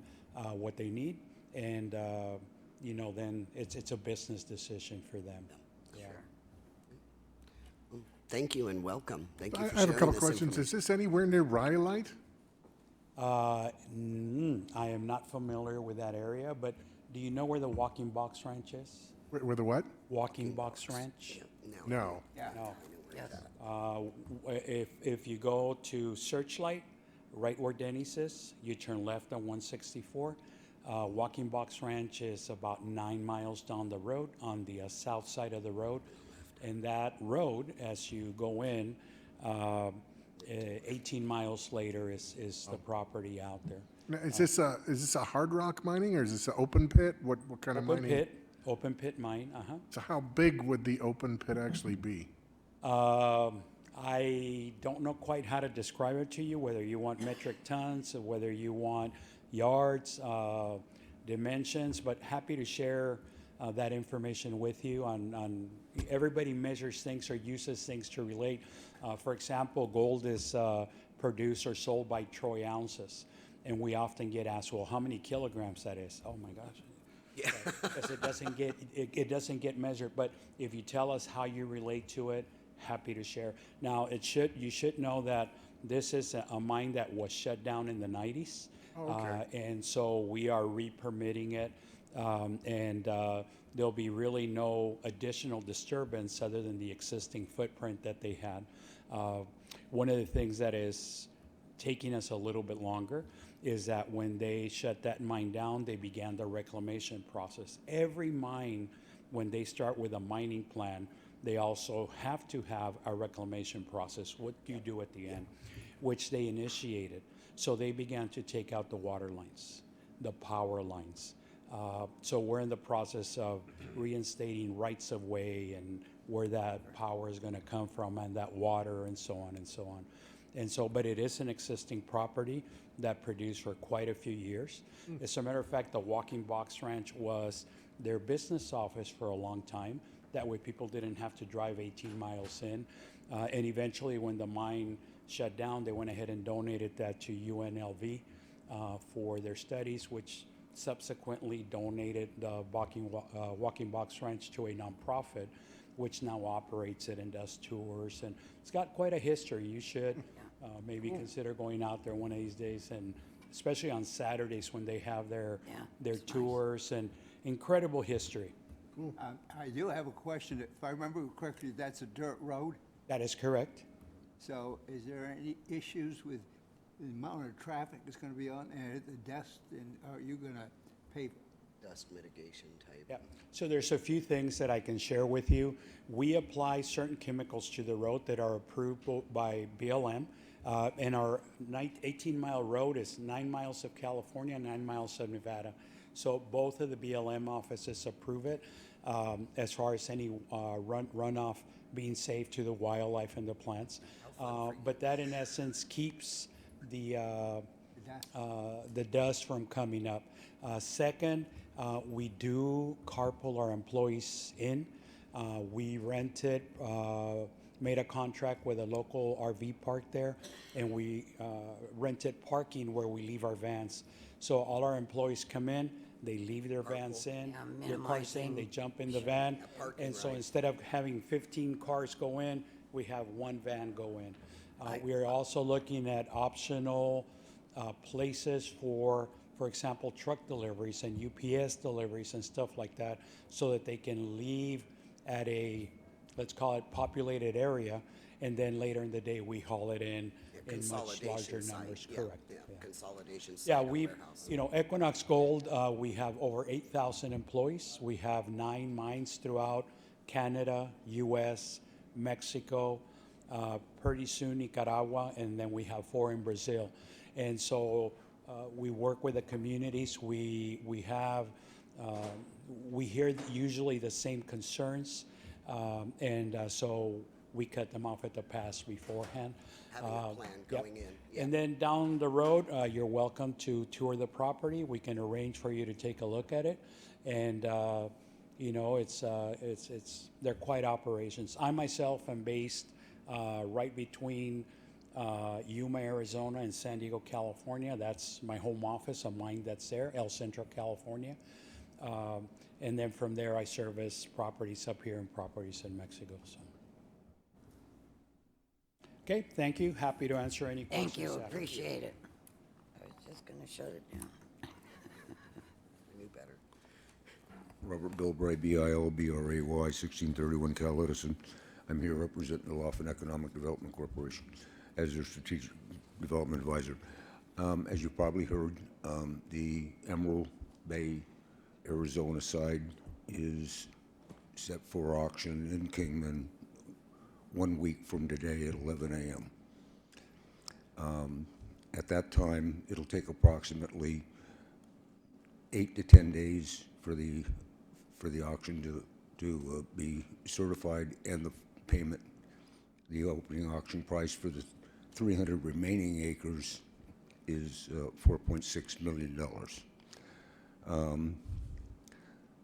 what they need, and then it's a business decision for them. Yeah. Thank you and welcome. Thank you for I have a sharing couple this questions. Is information. this anywhere near Rhyolite? I am not familiar with that area, but do you know where the Walking Box Ranch is? Where the what? Walking Box Ranch? No. No. Yes. If you go to Searchlight, right where Denny's is, you turn left on 164. Walking Box Ranch is about 9 miles down the road on the south side of the road. And that road, as you go in, 18 miles later is the property out there. Now, is this a hard rock mining or is this an open pit? What kind of mining? Open pit mine, uh-huh. So how big would the open pit actually be? I don't know quite how to describe it to you, whether you want metric tons or whether you want yards, dimensions, but happy to share that information with you on everybody measures things or uses things to relate. For example, gold is produced or sold by troy ounces, and we often get asked, well, how many kilograms that is? Oh my gosh. Yeah. Because it doesn't get measured, but if you tell us how you relate to it, happy to share. Now, you should know that this is a mine that was shut down in the 90s. Oh, okay. And so we are re-permitting it, and there'll be really no additional disturbance other than the existing footprint that they had. One of the things that is taking us a little bit longer is that when they shut that mine down, they began the reclamation process. Every mine, when they start with a mining plan, they also have to have a reclamation process. What do you do at the end? Which they initiated. So they began to take out the water lines, the power lines. So we're in the process of reinstating rights of way and where that power is going to come from and that water and so on and so on. And so, but it is an existing property that produced for quite a few years. As a matter of fact, the Walking Box Ranch was their business office for a long time. That way people didn't have to drive 18 miles in. And eventually when the mine shut down, they went ahead and donated that to UNLV for their studies, which subsequently donated the Walking Box Ranch to a nonprofit, which now operates it and does tours. And it's got quite a history. You should maybe consider going out there one of these days, and especially on Saturdays when they have their tours and incredible history. I do have a question. If I remember correctly, that's a dirt road? That is correct. So is there any issues with the amount of traffic that's going to be on there, the dust, and are you going to pay? Dust mitigation type. Yeah. So there's a few things that I can share with you. We apply certain chemicals to the road that are approved by BLM. And our 18-mile road is 9 miles of California, 9 miles of Nevada. So both of the BLM offices approve it as far as any runoff being safe to the wildlife and the plants. But that, in essence, keeps the dust from coming up. Second, we do carpool our employees in. We rented, made a contract with a local RV park there, and we rented parking where we leave our vans. So all our employees come in, they leave their vans in, their cars in, they jump in the van, and so instead of having 15 cars go in, we have one van go in. We are also looking at optional places for example, truck deliveries and UPS deliveries and stuff like that, so that they can leave at a, let's call it, populated area, and then later in the day we haul it in much larger numbers. Correct. Yeah, consolidation site. Yeah, or we, warehouse. Equinox Gold, we have over 8,000 employees. We have 9 mines throughout Canada, U.S., Mexico, pretty soon Nicaragua, and then we have 4 in Brazil. And so we work with the communities. We hear usually the same concerns, and so we cut them off at the pass beforehand. Having a plan going in. Yeah. And then down the road, you're welcome to tour the property. We can arrange for you to take a look at it, and they're quite operations. I myself am based right between Yuma, Arizona, and San Diego, California. That's my home office, a mine that's there, El Centro, California. And then from there, I service properties up here and properties in Mexico. So. Okay, thank you. Happy to answer any questions. Thank you, after. appreciate it. I was just gonna shut it down. I knew better. Robert Bilbray, BILBRAY, 1631 Cal Edison. I'm here representing the Laughlin Economic Development Corporation as their strategic development advisor. As you probably heard, the Emerald Bay, Arizona side is set for auction in Kingman 1 week from today at 11 a.m. At that time, it'll take approximately 8 to 10 days for the auction to be certified, and the payment, the opening auction price for the 300 remaining acres is $4.6 million.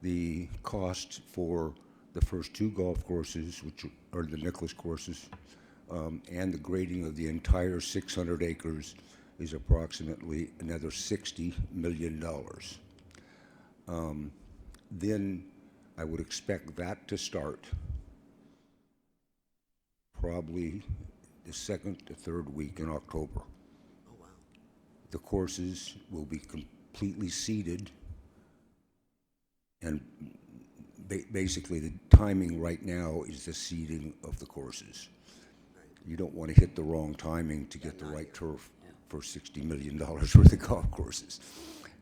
The cost for the first 2 golf courses, which are the Nicholas courses, and the grading of the entire 600 acres is approximately another $60 million. Then I would expect that to start probably the 2nd to 3rd week in October. Oh, wow. The courses will be completely seeded, and basically the timing right now is the seeding of the courses. You don't want to hit the wrong timing to get the right turf for $60 million worth of golf courses.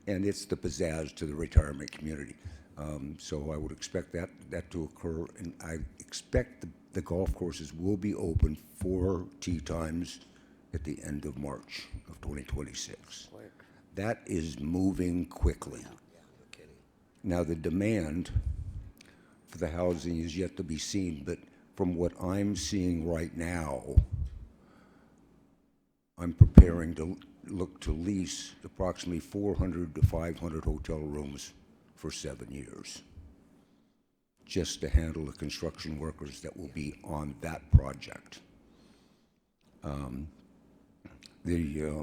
And it's the pizzazz to the retirement community. So I would expect that to occur, and I expect the golf courses will be open for tee times at the end of March of 2026. That is moving quickly. Now, the demand for the housing is yet to be seen, but from what I'm seeing right now, I'm preparing to look to lease approximately 400 to 500 hotel rooms for 7 years, just to handle the construction workers that will be on that project.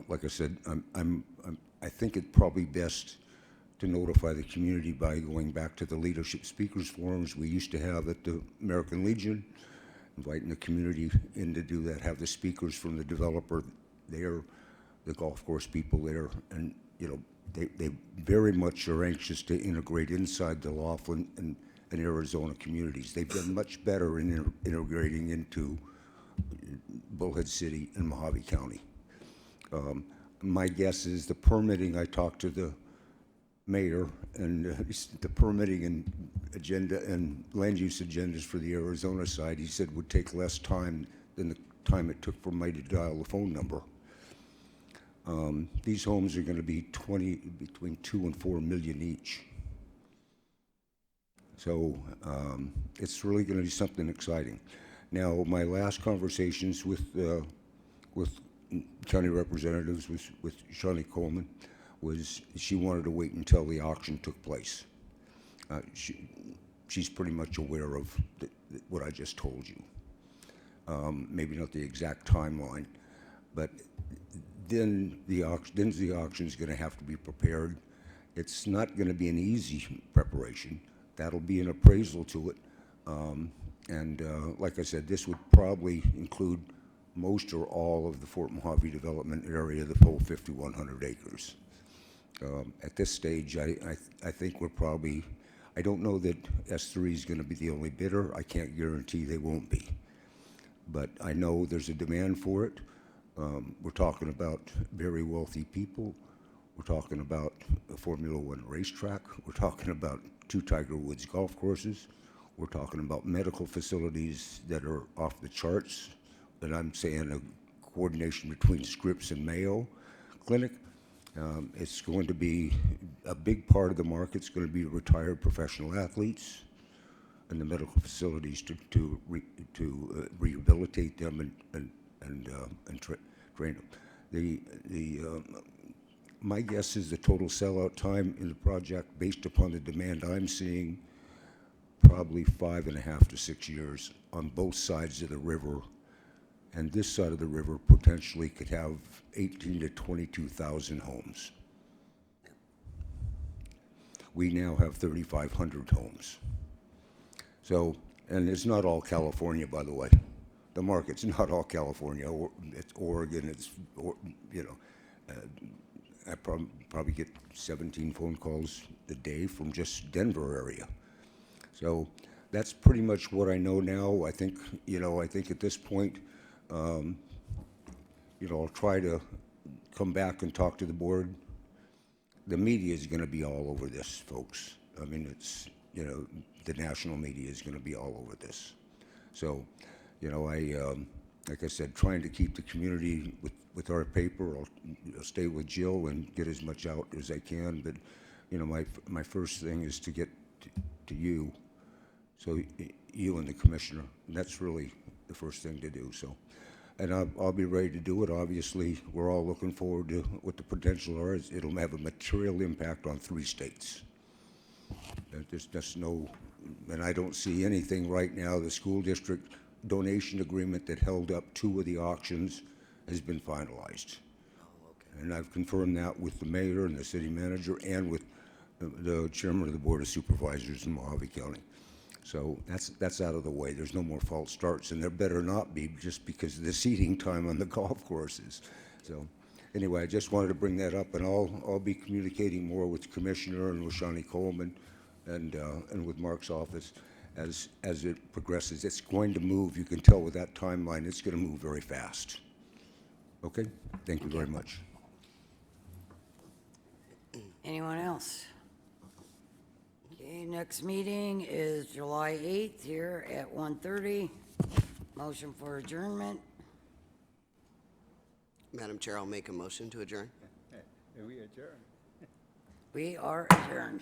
Like I said, I think it's probably best to notify the community by going back to the leadership speakers forums we used to have at the American Legion, inviting the community in to do that, have the speakers from the developer there, the golf course people there, and they very much are anxious to integrate inside the Laughlin and Arizona communities. They've done much better in integrating into Bullhead City and Mojave County. My guess is the permitting, I talked to the mayor, and the permitting and agenda and land use agendas for the Arizona side, he said would take less time than the time it took for me to dial the phone number. These homes are going to be between 2 and 4 million each. So it's really going to be something exciting. Now, my last conversations with county representatives, with Shawnee Coleman, was she wanted to wait until the auction took place. She's pretty much aware of what I just told you. Maybe not the exact timeline, but then the auction is going to have to be prepared. It's not going to be an easy preparation. That'll be an appraisal to it. Like I said, this would probably include most or all of the Fort Mojave development area, the full 5,100 acres. At this stage, I think we're probably, I don't know that S3 is going to be the only bidder. I can't guarantee they won't be. But I know there's a demand for it. We're talking about very wealthy people. We're talking about a Formula One racetrack. We're talking about 2 Tiger Woods golf courses. We're talking about medical facilities that are off the charts. And I'm saying a coordination between Scripps and Mayo Clinic. It's going to be a big part of the market. It's going to be retired professional athletes and the medical facilities to rehabilitate them and train them. My guess is the total sellout time in the project, based upon the demand I'm seeing, probably 5.5 to 6 years on both sides of the river. And this side of the river potentially could have 18 to 22,000 homes. We now have 3,500 homes. So, and it's not all California, by the way. the market's not all California, or it's Oregon, I probably get 17 phone calls a day from just Denver area. So that's pretty much what I know now. I think at this point, I'll try to come back and talk to the board. The media is going to be all over this, folks. I mean, the national media is going to be all over this. So, like I said, trying to keep the community with our paper. I'll stay with Jill and get as much out as I can. But, my first thing is to get to you, so you and the commissioner. And that's really the first thing to do. So, and I'll be ready to do it. Obviously, we're all looking forward to what the potential are. It'll have a material impact on 3 states. There's just no, and I don't see anything right now. The school district donation agreement that held up 2 of the auctions has been finalized. And I've confirmed that with the mayor and the city manager and with the chairman of the Board of Supervisors in Mojave County. So that's out of the way. There's no more false starts, and there better not be, just because of the seating time on the golf courses. So anyway, I just wanted to bring that up, and I'll be communicating more with the commissioner and with Shawnee Coleman and with Mark's office as it progresses. It's going to move. You can tell with that timeline, it's going to move very fast. Okay? Thank you very much. Anyone else? Okay, next meeting is July 8th here at 1:30. Motion for adjournment. Madam Chair, I'll make a motion to adjourn. We adjourn. We are adjourned.